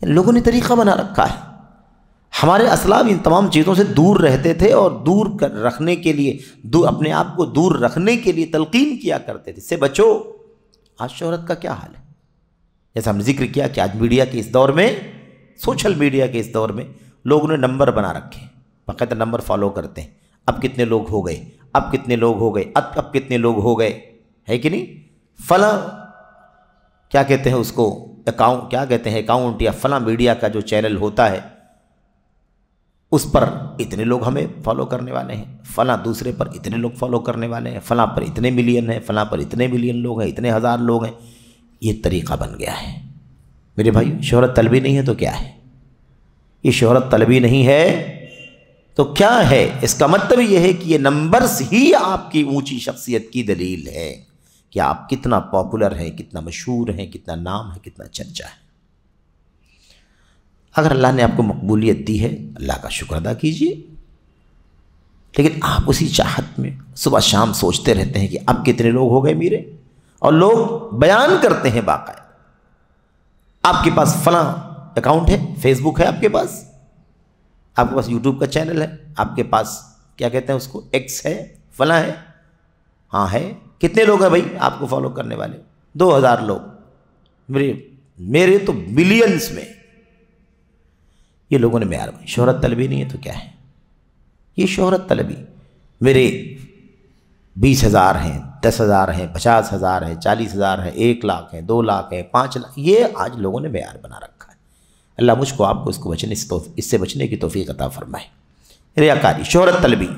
Speaker 2: لوگوں نے طریقہ بنا رکھا ہے. ہمارے اسلاف ان تمام چیزوں سے دور رہتے تھے اور دور رکھنے کے لیے، اپنے آپ کو دور رکھنے کے لیے تلقین کیا کرتے تھے، اس سے بچو. آج شہرت کا کیا حال ہے؟ جیسا ہم نے ذکر کیا کہ آج میڈیا کے اس دور میں، سوشل میڈیا کے اس دور میں لوگوں نے نمبر بنا رکھے ہیں، باقاعدہ نمبر فالو کرتے ہیں. اب کتنے لوگ ہو گئے، اب کتنے لوگ ہو گئے، اب کتنے لوگ ہو گئے، ہے کہ نہیں؟ فلاں کیا کہتے ہیں اس کو، اکاؤنٹ، کیا کہتے ہیں اکاؤنٹ، یا فلاں میڈیا کا جو چینل ہوتا ہے اس پر اتنے لوگ ہمیں فالو کرنے والے ہیں، فلاں دوسرے پر اتنے لوگ فالو کرنے والے ہیں، فلاں پر اتنے ملین ہیں، فلاں پر اتنے ملین لوگ ہیں، اتنے ہزار لوگ ہیں. یہ طریقہ بن گیا ہے. میرے بھائی شہرت طلبی نہیں ہے تو کیا ہے؟ یہ شہرت طلبی نہیں ہے تو کیا ہے؟ اس کا مطلب یہ ہے کہ یہ نمبرز ہی آپ کی اونچی شخصیت کی دلیل ہے کہ آپ کتنا پاپولر ہیں، کتنا مشہور ہیں، کتنا نام ہے، کتنا چرچا ہے. اگر اللہ نے آپ کو مقبولیت دی ہے، اللہ کا شکر ادا کیجیے. لیکن آپ اسی چاہت میں صبح شام سوچتے رہتے ہیں کہ اب کتنے لوگ ہو گئے میرے، اور لوگ بیان کرتے ہیں باقاعدہ. آپ کے پاس فلاں اکاؤنٹ ہے، فیس بک ہے، آپ کے پاس یوٹیوب کا چینل ہے، آپ کے پاس کیا کہتے ہیں اس کو، ایکس ہے، فلاں ہے. ہاں ہے. کتنے لوگ ہیں بھائی آپ کو فالو کرنے والے؟ 2000 لوگ. میرے تو ملینز میں. یہ لوگوں نے معیار بنائی. شہرت طلبی نہیں ہے تو کیا ہے؟ یہ شہرت طلبی. میرے 20,000 ہیں، 10,000 ہیں، 50,000 ہیں، 40,000 ہیں، 1 لاکھ ہیں، 2 لاکھ ہیں، 5 لاکھ. یہ آج لوگوں نے معیار بنا رکھا ہے. اللہ مجھ کو آپ کو اس سے بچنے کی توفیق عطا فرمائے. ریاکاری، شہرت طلبی،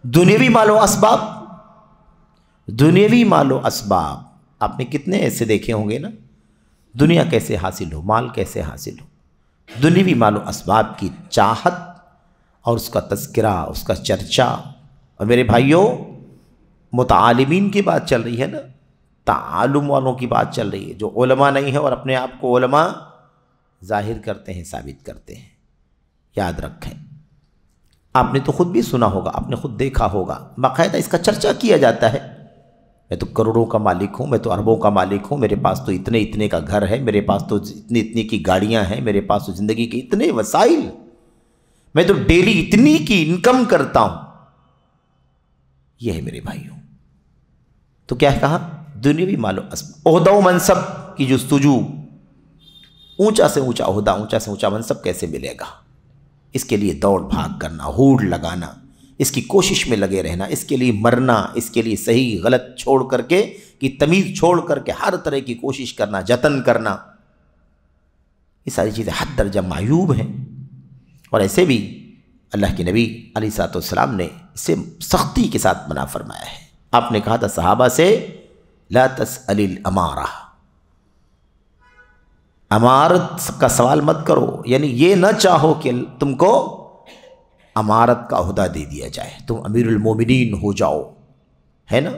Speaker 2: دنیاوی مال و اسباب. دنیاوی مال و اسباب آپ نے کتنے ایسے دیکھے ہوں گے نا، دنیا کیسے حاصل ہو، مال کیسے حاصل ہو. دنیاوی مال و اسباب کی چاہت اور اس کا تذکرہ، اس کا چرچا. اور میرے بھائیوں متعالمین کی بات چل رہی ہے نا، تعالم والوں کی بات چل رہی ہے، جو علماء نہیں ہے اور اپنے آپ کو علماء ظاہر کرتے ہیں، ثابت کرتے ہیں. یاد رکھیں، آپ نے تو خود بھی سنا ہوگا، آپ نے خود دیکھا ہوگا، باقاعدہ اس کا چرچا کیا جاتا ہے. میں تو کروڑوں کا مالک ہوں، میں تو اربوں کا مالک ہوں، میرے پاس تو اتنے اتنے کا گھر ہے، میرے پاس تو اتنی کی گاڑیاں ہیں، میرے پاس تو زندگی کے اتنے وسائل، میں تو ڈیلی اتنی کی انکم کرتا ہوں. یہ ہے میرے بھائیوں. تو کیا کہا؟ دنیاوی مال و اسباب، عہدہ و منصب کی جستجو. اونچا سے اونچا عہدہ، اونچا سے اونچا منصب کیسے ملے گا؟ اس کے لیے دوڑ بھاگ کرنا، ہوڑ لگانا، اس کی کوشش میں لگے رہنا، اس کے لیے مرنا، اس کے لیے صحیح غلط چھوڑ کر کے، کی تمیز چھوڑ کر کے ہر طرح کی کوشش کرنا، جتن کرنا. یہ ساری چیزیں حد درجہ معیوب ہیں، اور ایسے بھی اللہ کے نبی علیہ الصلوۃ والسلام نے اسے سختی کے ساتھ منع فرمایا ہے۔ آپ نے کہا تھا صحابہ سے لا تسأل الامارہ، امارت کا سوال مت کرو، یعنی یہ نہ چاہو کہ تم کو امارت کا عہدہ دے دیا جائے، تم امیر المومنین ہو جاؤ، ہے نا،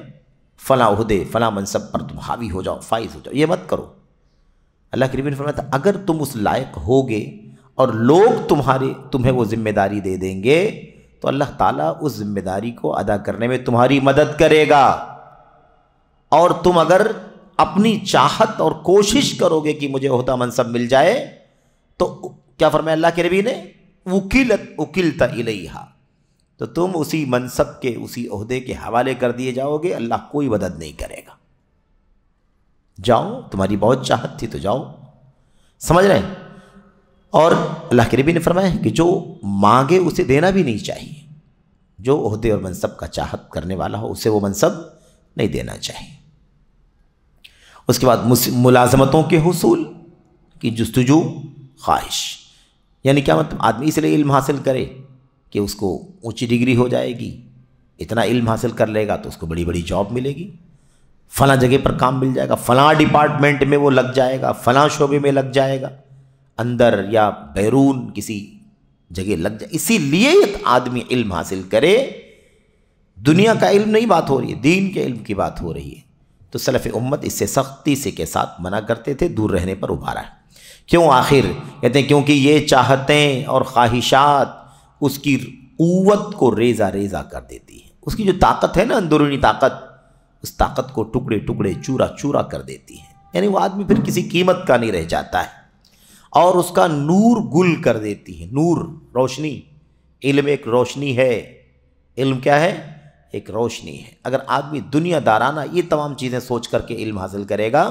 Speaker 2: فلاں عہدے فلاں منصب پر تم حاوی ہو جاؤ، فائز ہو جاؤ، یہ مت کرو۔ اللہ کے نبی نے فرمایا تھا اگر تم اس لائق ہوگے اور لوگ تمہیں وہ ذمہ داری دے دیں گے تو اللہ تعالیٰ اس ذمہ داری کو ادا کرنے میں تمہاری مدد کرے گا، اور تم اگر اپنی چاہت اور کوشش کرو گے کہ مجھے عہدہ منصب مل جائے تو کیا فرمایا اللہ کے نبی نے، وکلت الیہا، تو تم اسی منصب کے اسی عہدے کے حوالے کر دیے جاؤ گے، اللہ کوئی مدد نہیں کرے گا۔ جاؤ، تمہاری بہت چاہت تھی تو جاؤ، سمجھ رہے ہیں؟ اور اللہ کے نبی نے فرمایا کہ جو مانگے اسے دینا بھی نہیں چاہیے، جو عہدے اور منصب کا چاہت کرنے والا ہو اسے وہ منصب نہیں دینا چاہیے۔ اس کے بعد ملازمتوں کے حصول کی جستجو خواہش، یعنی کیا مطلب، آدمی اس لیے علم حاصل کرے کہ اس کو اونچی ڈگری ہو جائے گی، اتنا علم حاصل کر لے گا تو اس کو بڑی بڑی جاب ملے گی، فلاں جگہ پر کام مل جائے گا، فلاں ڈپارٹمنٹ میں وہ لگ جائے گا، فلاں شعبے میں لگ جائے گا، اندر یا بیرون کسی جگہ لگ جائے، اسی لیے آدمی علم حاصل کرے۔ دنیا کا علم نہیں بات ہو رہی ہے، دین کے علم کی بات ہو رہی ہے۔ تو سلف امت اس سے سختی سے کے ساتھ منع کرتے تھے، دور رہنے پر ابھارا ہے۔ کیوں؟ آخر کہتے ہیں کیونکہ یہ چاہتیں اور خواہشات اس کی قوت کو ریزہ ریزہ کر دیتی ہیں، اس کی جو طاقت ہے نا، اندرونی طاقت، اس طاقت کو ٹکڑے ٹکڑے چورا چورا کر دیتی ہیں، یعنی وہ آدمی پھر کسی قیمت کا نہیں رہ جاتا ہے، اور اس کا نور گل کر دیتی ہے۔ نور، روشنی، علم ایک روشنی ہے، علم کیا ہے؟ ایک روشنی ہے۔ اگر آدمی دنیا دارانہ یہ تمام چیزیں سوچ کر کے علم حاصل کرے گا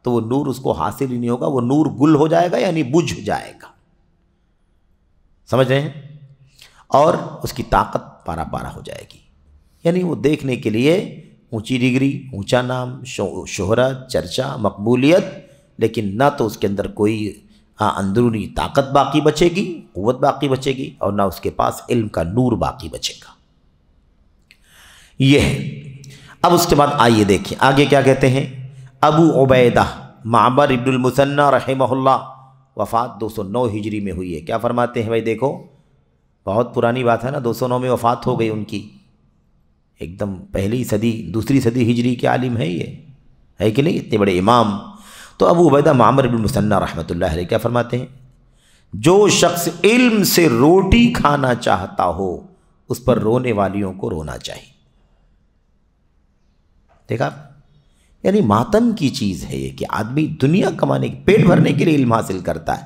Speaker 2: تو وہ نور اس کو حاصل ہی نہیں ہوگا، وہ نور گل ہو جائے گا، یعنی بجھ جائے گا، سمجھ رہے ہیں؟ اور اس کی طاقت پارا پارا ہو جائے گی، یعنی وہ دیکھنے کے لیے اونچی ڈگری، اونچا نام، شہرت، چرچا، مقبولیت، لیکن نہ تو اس کے اندر کوئی اندرونی طاقت باقی بچے گی، قوت باقی بچے گی، اور نہ اس کے پاس علم کا نور باقی بچے گا۔ یہ ہے۔ اب اس کے بعد آئیے دیکھیں آگے کیا کہتے ہیں۔ ابو عبیدہ معمر ابن المثنی رحمہ اللہ، وفات 209 ہجری میں ہوئی ہے۔ کیا فرماتے ہیں بھائی؟ دیکھو بہت پرانی بات ہے نا، 209 میں وفات ہو گئی ان کی، ایک دم پہلی صدی دوسری صدی ہجری کے عالم ہے، یہ ہے کہ نہیں، اتنے بڑے امام۔ تو ابو عبیدہ معمر ابن المثنی رحمۃ اللہ علیہ کیا فرماتے ہیں؟ جو شخص علم سے روٹی کھانا چاہتا ہو اس پر رونے والیوں کو رونا چاہیے۔ دیکھا، یعنی ماتم کی چیز ہے یہ کہ آدمی دنیا کمانے، پیٹ بھرنے کے لیے علم حاصل کرتا ہے،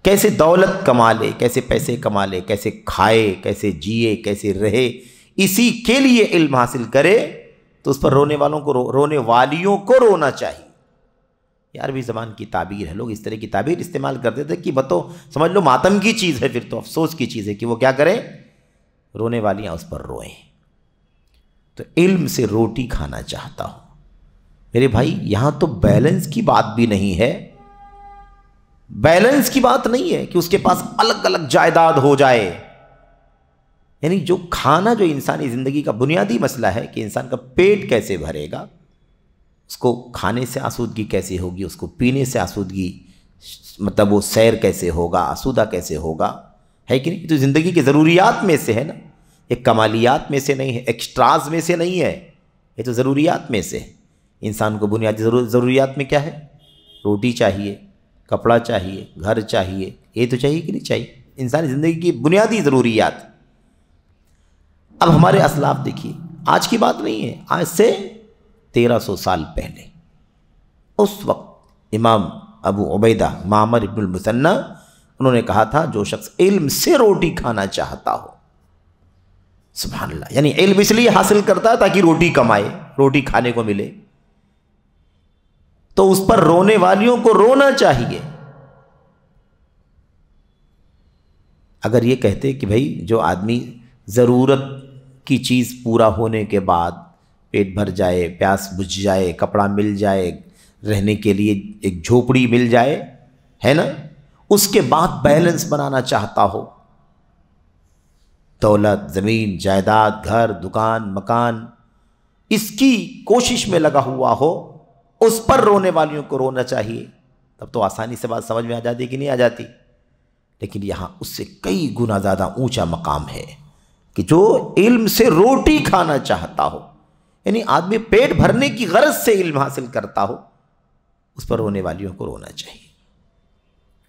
Speaker 2: کیسے دولت کما لے، کیسے پیسے کما لے، کیسے کھائے، کیسے جیے، کیسے رہے، اسی کے لیے علم حاصل کرے تو اس پر رونے والیوں کو رونا چاہیے۔ یہ عربی زبان کی تعبیر ہے، لوگ اس طرح کی تعبیر استعمال کرتے تھے کہ بتو سمجھ لو ماتم کی چیز ہے، پھر تو افسوس کی چیز ہے کہ وہ کیا کریں، رونے والیاں اس پر روئیں۔ تو علم سے روٹی کھانا چاہتا ہوں، میرے بھائی یہاں تو بیلنس کی بات بھی نہیں ہے، بیلنس کی بات نہیں ہے کہ اس کے پاس الگ الگ جائیداد ہو جائے، یعنی جو کھانا، جو انسانی زندگی کا بنیادی مسئلہ ہے کہ انسان کا پیٹ کیسے بھرے گا، اس کو کھانے سے آسودگی کیسے ہوگی، اس کو پینے سے آسودگی، مطلب وہ سیر کیسے ہوگا، آسودہ کیسے ہوگا، ہے کہ نہیں؟ تو زندگی کی ضروریات میں سے ہے نا، ایک کمالیات میں سے نہیں ہے، ایکسٹراز میں سے نہیں ہے، یہ تو ضروریات میں سے ہے۔ انسان کو بنیادی ضروریات میں کیا ہے؟ روٹی چاہیے، کپڑا چاہیے، گھر چاہیے، یہ تو چاہیے کہ نہیں چاہیے، انسانی زندگی کی بنیادی ضروریات۔ اب ہمارے اسلاف دیکھیے، آج کی بات نہیں ہے، آج سے 1300 سال پہلے، اس وقت امام ابو عبیدہ معمر ابن المثنی انہوں نے کہا تھا جو شخص علم سے روٹی کھانا چاہتا ہو، سبحان اللہ، یعنی علم اس لیے حاصل کرتا ہے تاکہ روٹی کمائے، روٹی کھانے کو ملے، تو اس پر رونے والیوں کو رونا چاہیے۔ اگر یہ کہتے کہ بھائی جو آدمی ضرورت کی چیز پورا ہونے کے بعد پیٹ بھر جائے، پیاس بجھ جائے، کپڑا مل جائے، رہنے کے لیے ایک جھوپڑی مل جائے، ہے نا، اس کے بعد بیلنس بنانا چاہتا ہو، دولت، زمین، جائیداد، گھر، دکان، مکان، اس کی کوشش میں لگا ہوا ہو، اس پر رونے والیوں کو رونا چاہیے، تب تو آسانی سے بات سمجھ میں آ جاتی کہ نہیں آ جاتی. لیکن یہاں اس سے کئی گنا زیادہ اونچا مقام ہے کہ جو علم سے روٹی کھانا چاہتا ہو، یعنی آدمی پیٹ بھرنے کی غرض سے علم حاصل کرتا ہو، اس پر رونے والیوں کو رونا چاہیے.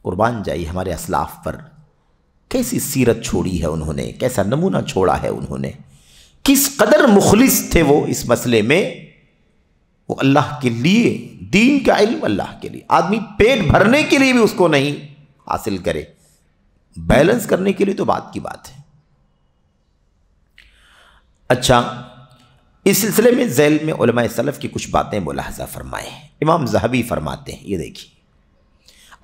Speaker 2: قربان جائیے ہمارے اسلاف پر، کیسی سیرت چھوڑی ہے انہوں نے، کیسا نمونہ چھوڑا ہے انہوں نے، کس قدر مخلص تھے وہ اس مسئلے میں. وہ اللہ کے لیے، دین کا علم اللہ کے لیے، آدمی پیٹ بھرنے کے لیے بھی اس کو نہیں حاصل کرے، بیلنس کرنے کے لیے تو بات کی بات ہے. اچھا، اس سلسلے میں ذیل میں علماء سلف کی کچھ باتیں ملاحظہ فرمائے ہیں. امام ذہبی فرماتے ہیں، یہ دیکھیے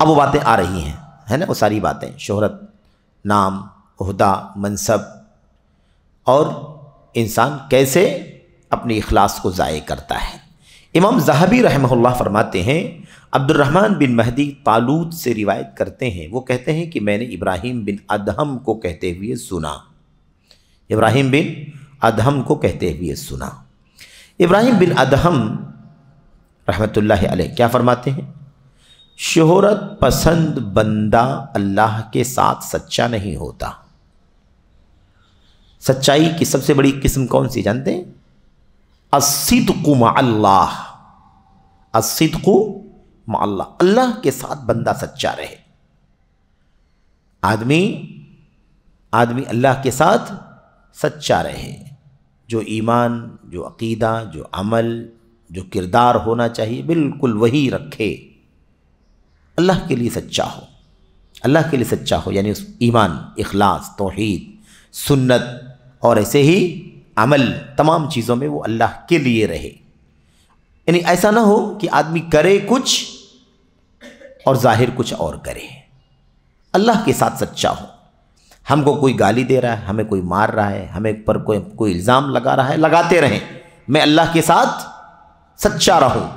Speaker 2: اب وہ باتیں آ رہی ہیں، ہے نا، وہ ساری باتیں، شہرت، نام، عہدہ، منصب، اور انسان کیسے اپنی اخلاص کو ضائع کرتا ہے. امام ذہبی رحمہ اللہ فرماتے ہیں، عبد الرحمن بن مہدی طالوت سے روایت کرتے ہیں، وہ کہتے ہیں کہ میں نے ابراہیم بن ادہم کو کہتے ہوئے سنا. ابراہیم بن ادہم کو کہتے ہوئے سنا. ابراہیم بن ادہم رحمۃ اللہ علیہ کیا فرماتے ہیں؟ شہرت پسند بندہ اللہ کے ساتھ سچا نہیں ہوتا. سچائی کی سب سے بڑی قسم کون سی جانتے ہیں؟ الصدق مع اللہ. الصدق مع اللہ، اللہ کے ساتھ بندہ سچا رہے. آدمی اللہ کے ساتھ سچا رہے، جو ایمان، جو عقیدہ، جو عمل، جو کردار ہونا چاہیے بالکل وہی رکھے، اللہ کے لیے سچا ہو. اللہ کے لیے سچا ہو یعنی اس ایمان، اخلاص، توحید، سنت اور ایسے ہی عمل، تمام چیزوں میں وہ اللہ کے لیے رہے. یعنی ایسا نہ ہو کہ آدمی کرے کچھ اور ظاہر کچھ اور کرے. اللہ کے ساتھ سچا ہو. ہم کو کوئی گالی دے رہا ہے، ہمیں کوئی مار رہا ہے، ہمیں پر کوئی الزام لگا رہا ہے، لگاتے رہیں، میں اللہ کے ساتھ سچا رہوں.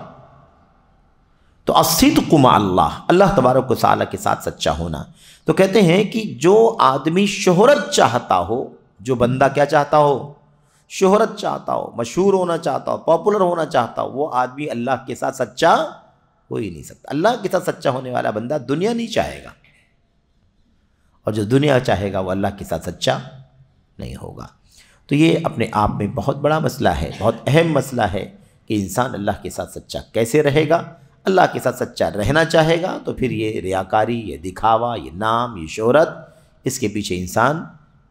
Speaker 2: تو الصدق مع اللہ، اللہ تبارک و تعالیٰ کے ساتھ سچا ہونا. تو کہتے ہیں کہ جو آدمی شہرت چاہتا ہو، جو بندہ کیا چاہتا ہو؟ شہرت چاہتا ہو، مشہور ہونا چاہتا ہو، پاپولر ہونا چاہتا ہو، وہ آدمی اللہ کے ساتھ سچا ہو ہی نہیں سکتا. اللہ کے ساتھ سچا ہونے والا بندہ دنیا نہیں چاہے گا، اور جو دنیا چاہے گا وہ اللہ کے ساتھ سچا نہیں ہوگا. تو یہ اپنے آپ میں بہت بڑا مسئلہ ہے، بہت اہم مسئلہ ہے کہ انسان اللہ کے ساتھ سچا کیسے رہے گا. اللہ کے ساتھ سچا رہنا چاہے گا تو پھر یہ ریاکاری، یہ دکھاوا، یہ نام، یہ شہرت، اس کے پیچھے انسان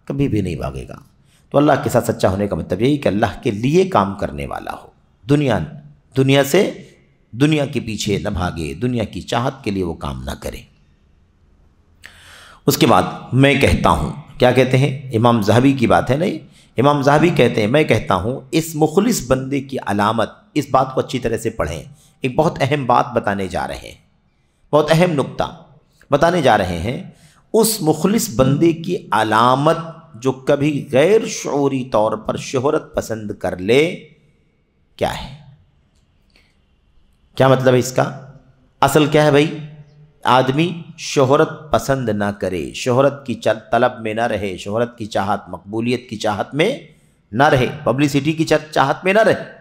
Speaker 2: کبھی بھی نہیں بھاگے گا. تو اللہ کے ساتھ سچا ہونے کا مطلب یہی کہ اللہ کے لیے کام کرنے والا ہو، دنیا کے پیچھے نہ بھاگے، دنیا کی چاہت کے لیے وہ کام نہ کرے. اس کے بعد میں کہتا ہوں، کیا کہتے ہیں؟ امام ذہبی کی بات ہے. نہیں، امام ذہبی کہتے ہیں، میں کہتا ہوں اس مخلص بندے کی علامت، اس بات کو اچھی طرح سے پڑھیں، ایک بہت اہم بات بتانے جا رہے ہیں، بہت اہم نقطہ بتانے جا رہے ہیں. اس مخلص بندے کی علامت جو کبھی غیر شعوری طور پر شہرت پسند کر لے، کیا ہے؟ کیا مطلب ہے اس کا؟ اصل کیا ہے بھائی؟ آدمی شہرت پسند نہ کرے، شہرت کی طلب میں نہ رہے، شہرت کی چاہت، مقبولیت کی چاہت میں نہ رہے، پبلسٹی کی چاہت میں نہ رہے.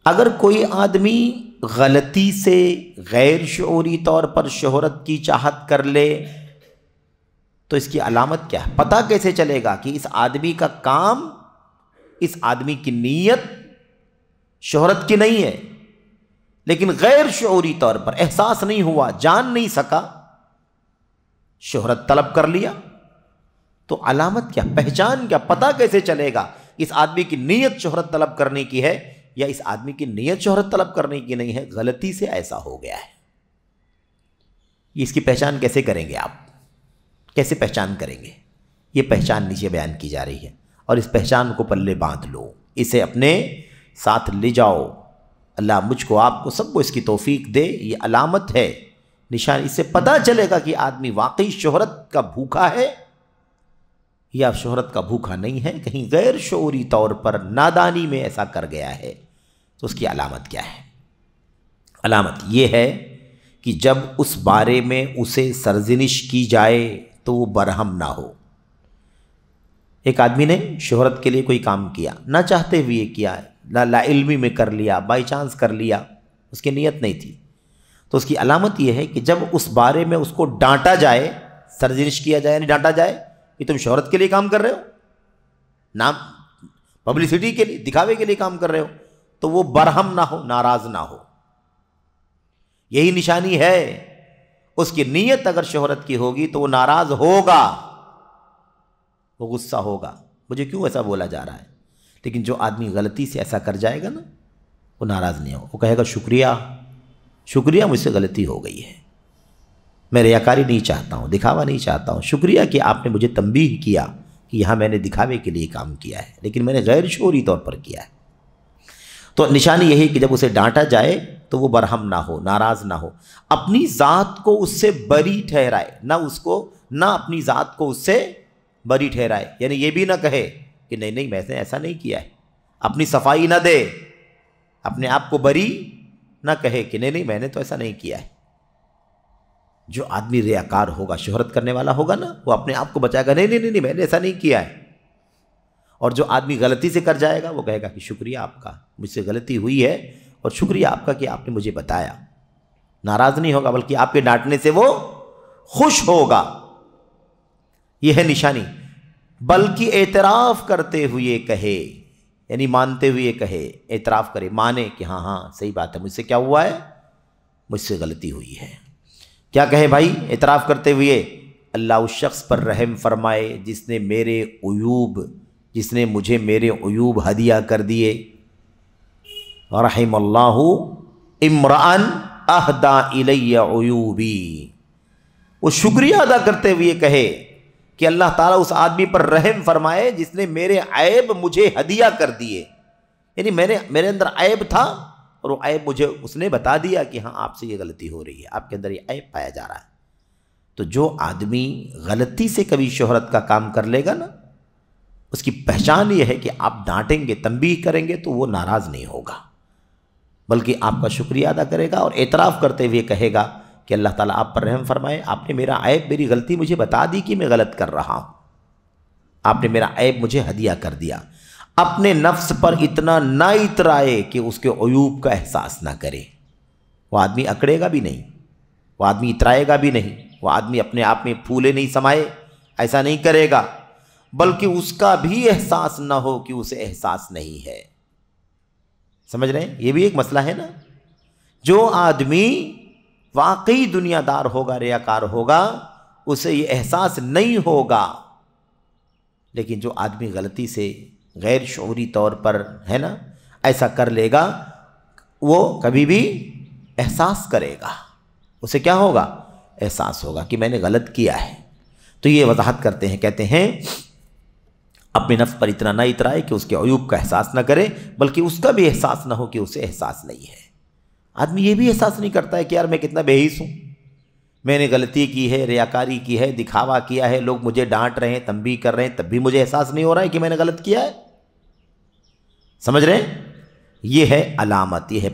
Speaker 2: اگر کوئی آدمی غلطی سے غیر شعوری طور پر شہرت کی چاہت کر لے تو اس کی علامت کیا ہے؟ پتہ کیسے چلے گا کہ اس آدمی کا کام، اس آدمی کی نیت شہرت کی نہیں ہے، لیکن غیر شعوری طور پر احساس نہیں ہوا، جان نہیں سکا، شہرت طلب کر لیا؟ تو علامت کیا، پہچان کیا، پتہ کیسے چلے گا اس آدمی کی نیت شہرت طلب کرنے کی ہے یا اس آدمی کی نیت شہرت طلب کرنے کی نہیں ہے، غلطی سے ایسا ہو گیا ہے؟ اس کی پہچان کیسے کریں گے آپ؟ کیسے پہچان کریں گے؟ یہ پہچان نیچے بیان کی جا رہی ہے، اور اس پہچان کو پلے باندھ لو، اسے اپنے ساتھ لے جاؤ. اللہ مجھ کو، آپ کو، سب کو اس کی توفیق دے. یہ علامت ہے، نشان، اس سے پتہ چلے گا کہ آدمی واقعی شہرت کا بھوکا ہے یا شہرت کا بھوکا نہیں ہے، کہیں غیر شعوری طور پر نادانی میں ایسا کر گیا ہے. تو اس کی علامت کیا ہے؟ علامت یہ ہے کہ جب اس بارے میں اسے سرزنش کی جائے تو وہ برہم نہ ہو۔ ایک آدمی نے شہرت کے لیے کوئی کام کیا، نہ چاہتے ہوئے کیا، لا علمی میں کر لیا، بائی چانس کر لیا، اس کی نیت نہیں تھی، تو اس کی علامت یہ ہے کہ جب اس بارے میں اس کو ڈانٹا جائے، سرزنش کیا جائے، یعنی ڈانٹا جائے کہ تم شہرت کے لیے کام کر رہے ہو، نام پبلسٹی کے لیے، دکھاوے کے لیے کام کر رہے ہو، تو وہ برہم نہ ہو، ناراض نہ ہو۔ یہی نشانی ہے، اس کی نیت اگر شہرت کی ہوگی تو وہ ناراض ہوگا، وہ غصہ ہوگا، مجھے کیوں ایسا بولا جا رہا ہے۔ لیکن جو آدمی غلطی سے ایسا کر جائے گا نا، وہ ناراض نہیں ہوگا، وہ کہے گا شکریہ، شکریہ، مجھ سے غلطی ہو گئی ہے، میں ریاکاری نہیں چاہتا ہوں، دکھاوا نہیں چاہتا ہوں، شکریہ کہ آپ نے مجھے تنبیہ کیا کہ یہاں میں نے دکھاوے کے لیے کام کیا ہے، لیکن میں نے غیر شعوری طور پر کیا ہے۔ تو نشانی یہی کہ جب اسے ڈانٹا جائے تو وہ برہم نہ ہو، ناراض نہ ہو، اپنی ذات کو اس سے بری ٹھہرائے، نہ اپنی ذات کو اس سے بری ٹھہرائے، یعنی یہ بھی نہ کہے کہ نہیں میں نے ایسا نہیں کیا ہے، اپنی صفائی نہ دے، اپنے آپ کو بری نہ کہے کہ نہیں میں نے تو ایسا نہیں کیا ہے۔ جو آدمی ریاکار ہوگا، شہرت کرنے والا ہوگا نا، وہ اپنے آپ کو بچائے گا، نہیں میں نے ایسا نہیں کیا ہے۔ اور جو آدمی غلطی سے کر جائے گا، وہ کہے گا کہ شکریہ آپ کا، مجھ سے غلطی ہوئی ہے اور شکریہ آپ کا کہ آپ نے مجھے بتایا۔ ناراض نہیں ہوگا، بلکہ آپ کے ڈانٹنے سے وہ خوش ہوگا۔ یہ ہے نشانی۔ بلکہ اعتراف کرتے ہوئے کہے، یعنی مانتے ہوئے کہے، اعتراف کرے، مانے کہ ہاں صحیح بات ہے، مجھ سے کیا ہوا ہے، مجھ سے غلطی ہوئی ہے۔ کیا کہے بھائی اعتراف کرتے ہوئے؟ اللہ اس شخص پر رحم فرمائے جس نے مجھے میرے عیوب ہدیہ کر دیے۔ رحم اللہ امرأن اہدا الی عیوبی۔ وہ شکریہ ادا کرتے ہوئے کہے کہ اللہ تعالیٰ اس آدمی پر رحم فرمائے جس نے میرے عیب مجھے ہدیہ کر دیے، یعنی میرے اندر عیب تھا اور وہ عیب مجھے اس نے بتا دیا کہ ہاں آپ سے یہ غلطی ہو رہی ہے، آپ کے اندر یہ عیب پایا جا رہا ہے۔ تو جو آدمی غلطی سے کبھی شہرت کا کام کر لے گا نا، اس کی پہچان یہ ہے کہ آپ ڈانٹیں گے، تنبیہ کریں گے تو وہ ناراض نہیں ہوگا، بلکہ آپ کا شکریہ ادا کرے گا اور اعتراف کرتے ہوئے کہے گا کہ اللہ تعالیٰ آپ پر رحم فرمائے، آپ نے میرا عیب، میری غلطی مجھے بتا دی کہ میں غلط کر رہا ہوں، آپ نے میرا عیب مجھے ہدیہ کر دیا۔ اپنے نفس پر اتنا نہ اترائے کہ اس کے عیوب کا احساس نہ کرے۔ وہ آدمی اکڑے گا بھی نہیں، وہ آدمی اترائے گا بھی نہیں، وہ آدمی اپنے آپ میں پھولے نہیں سمائے، ایسا نہیں کرے گا، بلکہ اس کا بھی احساس نہ ہو کہ اسے احساس نہیں ہے۔ سمجھ رہے ہیں؟ یہ بھی ایک مسئلہ ہے نا۔ جو آدمی واقعی دنیا دار ہوگا، ریاکار ہوگا، اسے یہ احساس نہیں ہوگا، لیکن جو آدمی غلطی سے غیر شعوری طور پر ہے نا ایسا کر لے گا، وہ کبھی بھی احساس کرے گا، اسے کیا ہوگا؟ احساس ہوگا کہ میں نے غلط کیا ہے۔ تو یہ وضاحت کرتے ہیں، کہتے ہیں اپنے نفس پر اتنا نہ اترائے کہ اس کے عیوب کا احساس نہ کرے، بلکہ اس کا بھی احساس نہ ہو کہ اسے احساس نہیں ہے۔ آدمی یہ بھی احساس نہیں کرتا ہے کہ یار میں کتنا بے حیث ہوں، میں نے غلطی کی ہے، ریاکاری کی ہے، دکھاوا کیا ہے، لوگ مجھے ڈانٹ رہے ہیں، تنبیہ کر رہے ہیں، تب بھی مجھے احساس نہیں ہو رہا ہے کہ میں نے غلط کیا ہے۔ سمجھ رہے ہیں؟ یہ ہے علامت، یہ ہے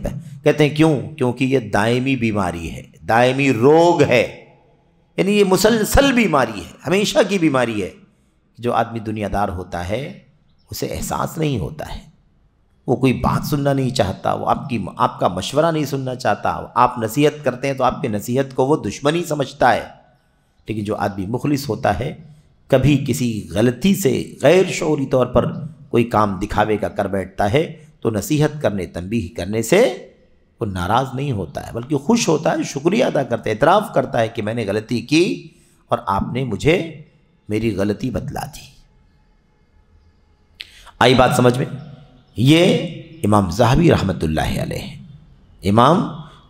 Speaker 2: کہتے ہیں کیونکہ یہ دائمی بیماری ہے، دائمی روگ ہے، یعنی یہ مسلسل بیماری ہے، ہمیشہ کی بیماری ہے۔ جو آدمی دنیا دار ہوتا ہے اسے احساس نہیں ہوتا ہے، وہ کوئی بات سننا نہیں چاہتا، وہ آپ کا مشورہ نہیں سننا چاہتا، آپ نصیحت کرتے ہیں تو آپ کی نصیحت کو وہ دشمنی سمجھتا ہے۔ لیکن جو آدمی مخلص ہوتا ہے، کبھی کسی غلطی سے غیر شعوری طور پر کوئی کام دکھاوے کا کر بیٹھتا ہے تو نصیحت کرنے، تنبیہ کرنے سے وہ ناراض نہیں ہوتا ہے، بلکہ خوش ہوتا ہے، شکریہ ادا کرتا ہے، اعتراف کرتا ہے کہ میں نے غلطی کی اور آپ نے مجھے میری غلطی بتلا دی۔ آئی بات سمجھ میں؟ یہ امام ذہبی رحمۃ اللہ علیہ، امام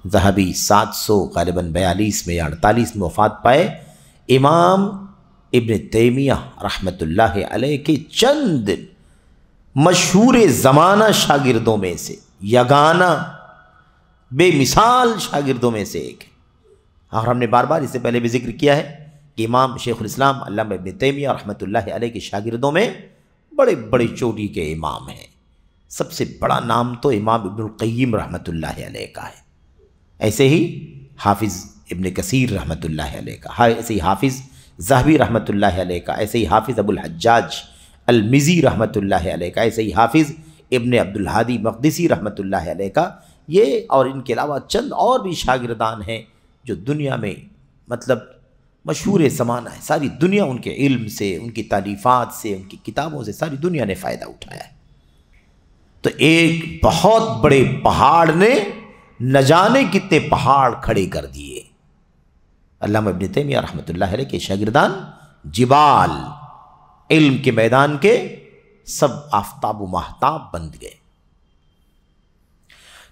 Speaker 2: ذہبی 700 غالباً 42 میں یا 48 میں وفات پائے۔ امام ابن تیمیہ رحمۃ اللہ علیہ کے چند مشہور زمانہ شاگردوں میں سے، یگانہ بے مثال شاگردوں میں سے ایک ہے، اور ہم نے بار بار اس سے پہلے بھی ذکر کیا ہے کہ امام شیخ الاسلام علامہ ابن تیمیہ رحمۃ اللہ علیہ کے شاگردوں میں بڑے بڑے چوٹی کے امام ہیں۔ سب سے بڑا نام تو امام ابن القیم رحمۃ اللہ علیہ کا ہے، ایسے ہی حافظ ابن کثیر رحمۃ اللہ علیہ کا، ایسے ہی حافظ ذہبی رحمۃ اللہ علیہ کا، ایسے ہی حافظ ابو الحجاج المزی رحمۃ اللہ علیہ کا، ایسے ہی حافظ ابن عبد الہادی مقدسی رحمۃ اللہ علیہ کا، یہ اور ان کے علاوہ چند اور بھی شاگردان ہیں جو دنیا میں مطلب مشہور زمانہ ہے، ساری دنیا ان کے علم سے، ان کی تالیفات سے، ان کی کتابوں سے ساری دنیا نے فائدہ اٹھایا ہے۔ تو ایک بہت بڑے پہاڑ نے نہ جانے کتنے پہاڑ کھڑے کر دیے۔ علامہ ابن تیمیہ رحمۃ اللہ علیہ کے شاگردان جبال علم کے میدان کے سب آفتاب و ماہتاب بن گئے۔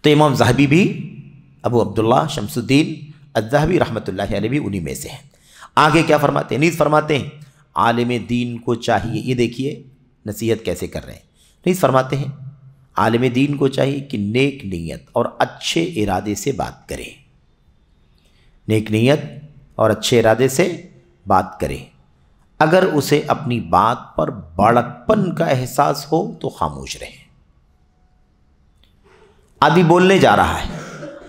Speaker 2: تو امام ذہبی بھی، ابو عبداللہ شمس الدین الذہبی رحمۃ اللہ علیہ بھی انہی میں سے ہیں۔ آگے کیا فرماتے ہیں؟ نیز فرماتے ہیں عالم دین کو چاہیے، یہ دیکھیے نصیحت کیسے کر رہے ہیں، نیز فرماتے ہیں عالم دین کو چاہیے کہ نیک نیت اور اچھے ارادے سے بات کرے، نیک نیت اور اچھے ارادے سے بات کرے۔ اگر اسے اپنی بات پر بڑکپن کا احساس ہو تو خاموش رہے۔ آدمی بولنے جا رہا ہے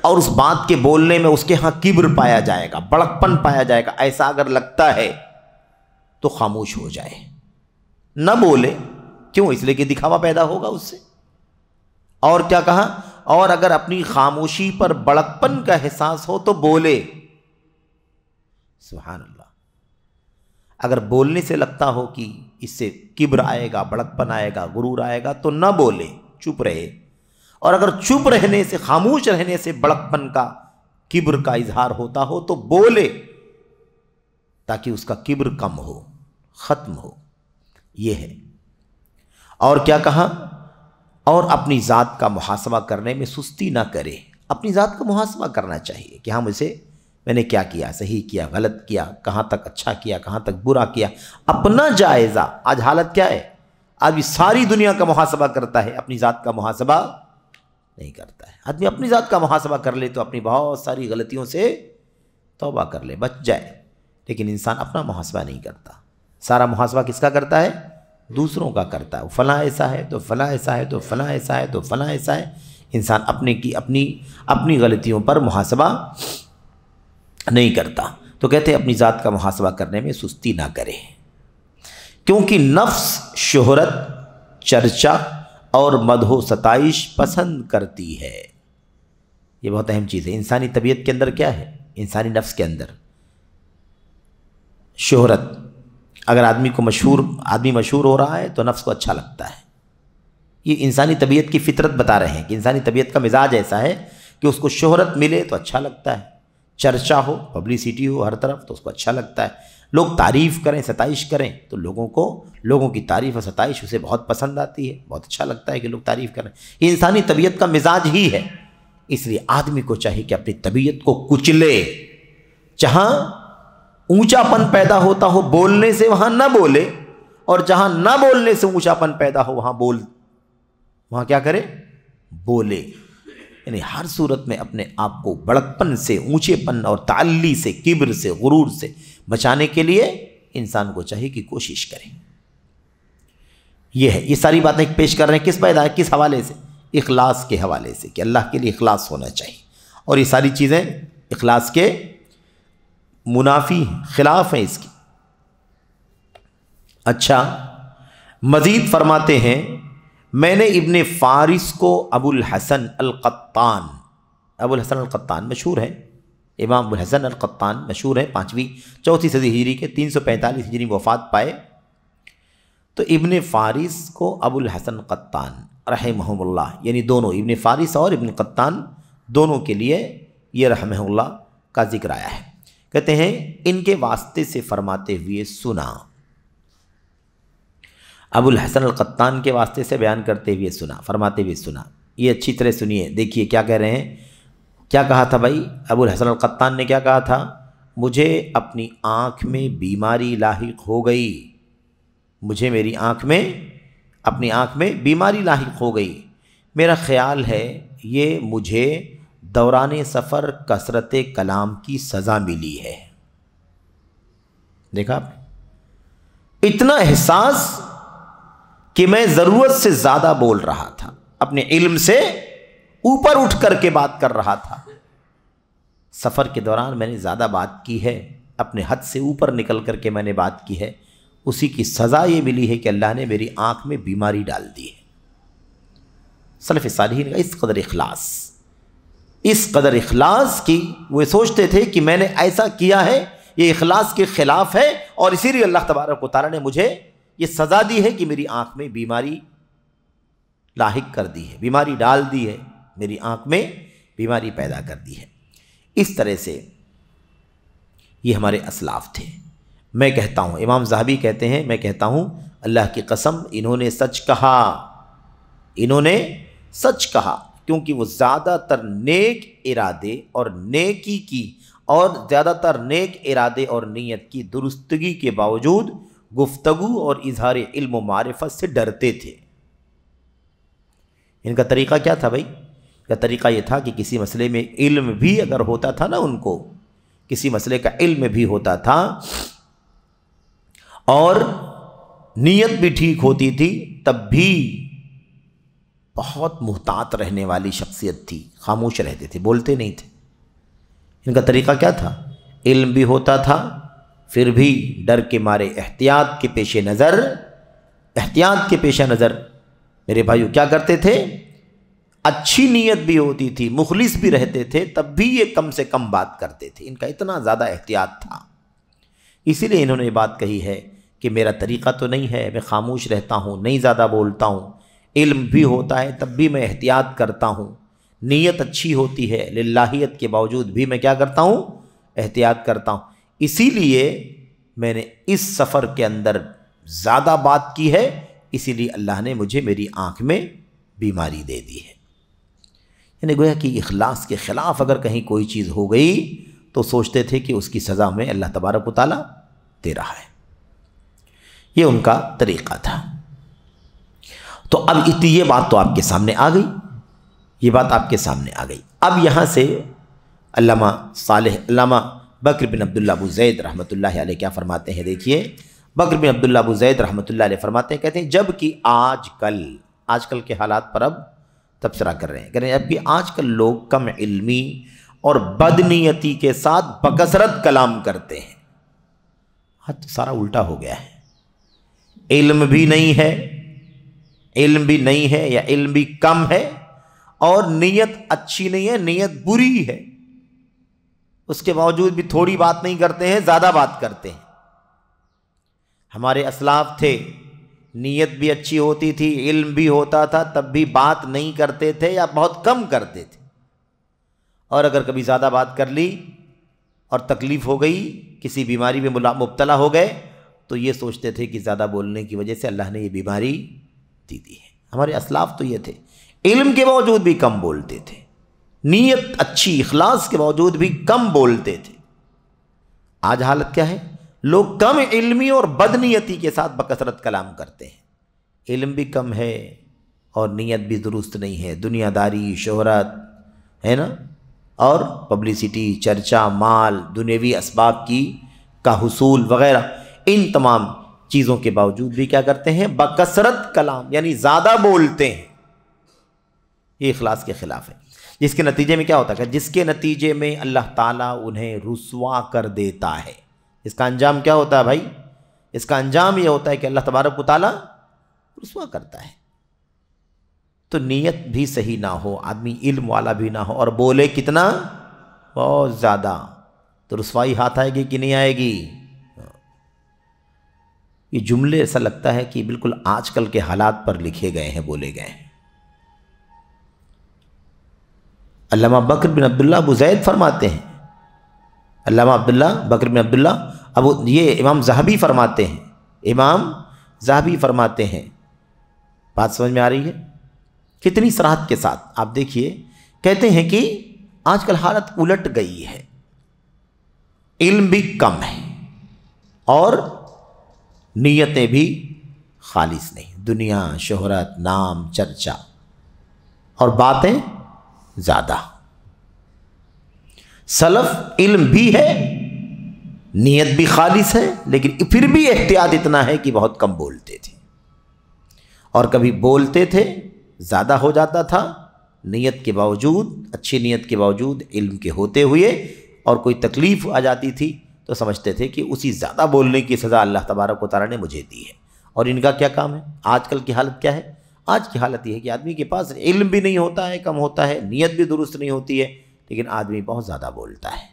Speaker 2: اور اس بات کے بولنے میں اس کے ہاں کبر پایا جائے گا، بڑکپن پایا جائے گا، ایسا اگر لگتا ہے تو خاموش ہو جائے، نہ بولے۔ کیوں؟ اس لیے کہ دکھاوا پیدا ہوگا اس سے۔ اور کیا کہا؟ اور اگر اپنی خاموشی پر بڑکپن کا احساس ہو تو بولے۔ سبحان اللہ۔ اگر بولنے سے لگتا ہو کہ اس سے کبر آئے گا، بڑکپن آئے گا، غرور آئے گا تو نہ بولے، چپ رہے۔ اور اگر چپ رہنے سے، خاموش رہنے سے بڑکپن کا، کبر کا اظہار ہوتا ہو تو بولے، تاکہ اس کا کبر کم ہو، ختم ہو۔ یہ ہے۔ اور کیا کہا؟ اور اپنی ذات کا محاسبہ کرنے میں سستی نہ کرے۔ اپنی ذات کا محاسبہ کرنا چاہیے کہ ہاں میں نے کیا کیا، صحیح کیا، غلط کیا، کہاں تک اچھا کیا، کہاں تک برا کیا۔ اپنا جائزہ۔ آج حالت کیا ہے؟ آج بھی ساری دنیا کا محاسبہ کرتا ہے، اپنی ذات کا محاسبہ نہیں کرتا ہے۔ آدمی اپنی ذات کا محاسبہ کر لے تو اپنی بہت ساری غلطیوں سے توبہ کر لے، بچ جائے، لیکن انسان اپنا محاسبہ نہیں کرتا۔ سارا محاسبہ کس کا کرتا ہے؟ دوسروں کا کرتا ہے۔ فلاں ایسا ہے تو فلاں ایسا ہے تو فلاں ایسا ہے تو فلاں ایسا ہے۔ انسان اپنی غلطیوں پر محاسبہ نہیں کرتا۔ تو کہتے ہیں اپنی ذات کا محاسبہ کرنے میں سستی نہ کرے، کیونکہ نفس شہرت، چرچا اور مدح و ستائش پسند کرتی ہے۔ یہ بہت اہم چیز ہے۔ انسانی طبیعت کے اندر کیا ہے؟ انسانی نفس کے اندر شہرت۔ اگر آدمی مشہور ہو رہا ہے تو نفس کو اچھا لگتا ہے۔ یہ انسانی طبیعت کی فطرت بتا رہے ہیں کہ انسانی طبیعت کا مزاج ایسا ہے کہ اس کو شہرت ملے تو اچھا لگتا ہے، چرچا ہو، پبلسٹی ہو ہر طرف تو اس کو اچھا لگتا ہے، لوگ تعریف کریں، ستائش کریں تو لوگوں کی تعریف اور ستائش اسے بہت پسند آتی ہے، بہت اچھا لگتا ہے کہ لوگ تعریف کریں۔ یہ انسانی طبیعت کا مزاج ہی ہے۔ اس لیے آدمی کو چاہیے کہ اپنی طبیعت کو کچلے، جہاں اونچا پن پیدا ہوتا ہو بولنے سے وہاں نہ بولے، اور جہاں نہ بولنے سے اونچا پن پیدا ہو وہاں کیا کرے؟ بولے۔ یعنی ہر صورت میں اپنے آپ کو بڑکپن سے، اونچے پن اور تعلی سے، کبر سے، غرور سے بچانے کے لیے انسان کو چاہیے کہ کوشش کرے۔ یہ ہے، یہ ساری باتیں پیش کر رہے ہیں کس حوالے سے؟ اخلاص کے حوالے سے، کہ اللہ کے لیے اخلاص ہونا چاہیے۔ اور یہ ساری چیزیں اخلاص کے منافی ہیں، خلاف ہیں اس کی۔ اچھا، مزید فرماتے ہیں میں نے ابن فارس کو ابو الحسن القطان مشہور ہے، امام ابو الحسن القطان مشہور ہے، 4ویں صدی ہجری کے 345 ہجری وفات پائے۔ تو ابن فارس کو ابو الحسن قطان رحمہ اللہ، یعنی دونوں ابن فارس اور ابن قطان دونوں کے لیے یہ رحمہ اللہ کا ذکر آیا ہے۔ کہتے ہیں ان کے واسطے سے فرماتے ہوئے سنا، ابو الحسن القطان کے واسطے سے بیان کرتے ہوئے سنا، فرماتے ہوئے سنا۔ یہ اچھی طرح سنیے، دیکھیے کیا کہہ رہے ہیں۔ کیا کہا تھا بھائی؟ ابو الحسن القطان نے کیا کہا تھا؟ مجھے اپنی آنکھ میں بیماری لاحق ہو گئی، اپنی آنکھ میں بیماری لاحق ہو گئی۔ میرا خیال ہے یہ مجھے دوران سفر کثرت کلام کی سزا ملی ہے۔ دیکھا آپ نے؟ اتنا احساس کہ میں ضرورت سے زیادہ بول رہا تھا، اپنے علم سے اوپر اٹھ کر کے بات کر رہا تھا۔ سفر کے دوران میں نے زیادہ بات کی ہے، اپنے حد سے اوپر نکل کر کے میں نے بات کی ہے، اسی کی سزا یہ ملی ہے کہ اللہ نے میری آنکھ میں بیماری ڈال دی ہے۔ سلف صالحین کا اس قدر اخلاص کی وہ سوچتے تھے کہ میں نے ایسا کیا ہے، یہ اخلاص کے خلاف ہے، اور اسی لیے اللہ تبارک و تعالیٰ نے مجھے یہ سزا دی ہے کہ میری آنکھ میں بیماری لاحق کر دی ہے، بیماری ڈال دی ہے، میری آنکھ میں بیماری پیدا کر دی ہے۔ اس طرح سے یہ ہمارے اسلاف تھے۔ میں کہتا ہوں، امام ذہبی کہتے ہیں، میں کہتا ہوں اللہ کی قسم انہوں نے سچ کہا، انہوں نے سچ کہا، کیونکہ وہ زیادہ تر نیک ارادے اور نیکی کی اور زیادہ تر نیک ارادے اور نیت کی درستگی کے باوجود گفتگو اور اظہار علم و معرفت سے ڈرتے تھے۔ ان کا طریقہ کیا تھا بھائی؟ ان کا طریقہ یہ تھا کہ کسی مسئلے میں علم بھی اگر ہوتا تھا نا، ان کو کسی مسئلے کا علم بھی ہوتا تھا اور نیت بھی ٹھیک ہوتی تھی، تب بھی بہت محتاط رہنے والی شخصیت تھی، خاموش رہتے تھے، بولتے نہیں تھے۔ ان کا طریقہ کیا تھا؟ علم بھی ہوتا تھا، پھر بھی ڈر کے مارے احتیاط کے پیش نظر میرے بھائیو کیا کرتے تھے؟ اچھی نیت بھی ہوتی تھی، مخلص بھی رہتے تھے، تب بھی یہ کم سے کم بات کرتے تھے۔ ان کا اتنا زیادہ احتیاط تھا، اسی لیے انہوں نے یہ بات کہی ہے کہ میرا طریقہ تو نہیں ہے، میں خاموش رہتا ہوں، نہیں زیادہ بولتا ہوں، علم بھی ہوتا ہے تب بھی میں احتیاط کرتا ہوں، نیت اچھی ہوتی ہے للہیت کے باوجود بھی میں کیا کرتا ہوں؟ احتیاط کرتا ہوں۔ اسی لیے میں نے اس سفر کے اندر زیادہ بات کی ہے، اسی لیے اللہ نے مجھے میری آنکھ میں بیماری دے دی ہے۔ یعنی گویا کہ اخلاص کے خلاف اگر کہیں کوئی چیز ہو گئی تو سوچتے تھے کہ اس کی سزا میں اللہ تبارک و تعالیٰ دے رہا ہے۔ یہ ان کا طریقہ تھا۔ تو اب یہ بات تو آپ کے سامنے آ گئی، یہ بات آپ کے سامنے آ گئی۔ اب یہاں سے علامہ بکر بن عبداللہ ابو زید رحمۃ اللہ علیہ کیا فرماتے ہیں؟ دیکھیے، بکر بن عبداللہ ابو زید رحمۃ اللہ علیہ فرماتے ہیں، کہتے ہیں جب کہ آج کل کے حالات پر اب تبصرہ کر رہے ہیں، جب کہ آج کل لوگ کم علمی اور بدنیتی کے ساتھ بکثرت کلام کرتے ہیں۔ تو سارا الٹا ہو گیا ہے، علم بھی نہیں ہے یا علم بھی کم ہے، اور نیت اچھی نہیں ہے، نیت بری ہے، اس کے باوجود بھی تھوڑی بات نہیں کرتے ہیں، زیادہ بات کرتے ہیں۔ ہمارے اسلاف تھے، نیت بھی اچھی ہوتی تھی، علم بھی ہوتا تھا، تب بھی بات نہیں کرتے تھے یا بہت کم کرتے تھے، اور اگر کبھی زیادہ بات کر لی اور تکلیف ہو گئی، کسی بیماری میں مبتلا ہو گئے، تو یہ سوچتے تھے کہ زیادہ بولنے کی وجہ سے اللہ نے یہ بیماری دی ہے۔ ہمارے اسلاف تو یہ تھے، علم کے باوجود بھی کم بولتے تھے، نیت اچھی اخلاص کے باوجود بھی کم بولتے تھے۔ آج حالت کیا ہے؟ لوگ کم علمی اور بدنیتی کے ساتھ بکثرت کلام کرتے ہیں، علم بھی کم ہے اور نیت بھی درست نہیں ہے، دنیا داری، شہرت ہے نا، اور پبلسٹی، چرچا، مال، دنیوی اسباب کا حصول وغیرہ، ان تمام چیزوں کے باوجود بھی کیا کرتے ہیں؟ بکثرت کلام، یعنی زیادہ بولتے ہیں۔ یہ اخلاص کے خلاف ہے، جس کے نتیجے میں کیا ہوتا ہے؟ جس کے نتیجے میں اللہ تعالیٰ انہیں رسوا کر دیتا ہے۔ اس کا انجام کیا ہوتا ہے بھائی؟ اس کا انجام یہ ہوتا ہے کہ اللہ تبارک و تعالیٰ رسوا کرتا ہے۔ تو نیت بھی صحیح نہ ہو، آدمی علم والا بھی نہ ہو، اور بولے کتنا؟ بہت زیادہ، تو رسوائی ہاتھ آئے گی کہ نہیں آئے گی؟ یہ جملے ایسا لگتا ہے کہ بالکل آج کل کے حالات پر لکھے گئے ہیں، بولے گئے ہیں۔ علامہ بکر بن عبداللہ ابو زید فرماتے ہیں، علامہ بکر بن عبداللہ یہ امام ذہبی فرماتے ہیں، بات سمجھ میں آ رہی ہے؟ کتنی صراحت کے ساتھ آپ دیکھیے، کہتے ہیں کہ آج کل حالت الٹ گئی ہے، علم بھی کم ہے اور نیتیں بھی خالص نہیں، دنیا، شہرت، نام، چرچا اور باتیں زیادہ۔ سلف علم بھی ہے، نیت بھی خالص ہے، لیکن پھر بھی احتیاط اتنا ہے کہ بہت کم بولتے تھے، اور کبھی بولتے تھے زیادہ ہو جاتا تھا، نیت کے باوجود، اچھی نیت کے باوجود، علم کے ہوتے ہوئے، اور کوئی تکلیف آ جاتی تھی تو سمجھتے تھے کہ اسی زیادہ بولنے کی سزا اللہ تبارک و تعالیٰ نے مجھے دی ہے۔ اور ان کا کیا کام ہے؟ آج کل کی حالت کیا ہے؟ آج کی حالت یہ ہے کہ آدمی کے پاس علم بھی نہیں ہوتا ہے، کم ہوتا ہے، نیت بھی درست نہیں ہوتی ہے، لیکن آدمی بہت زیادہ بولتا ہے۔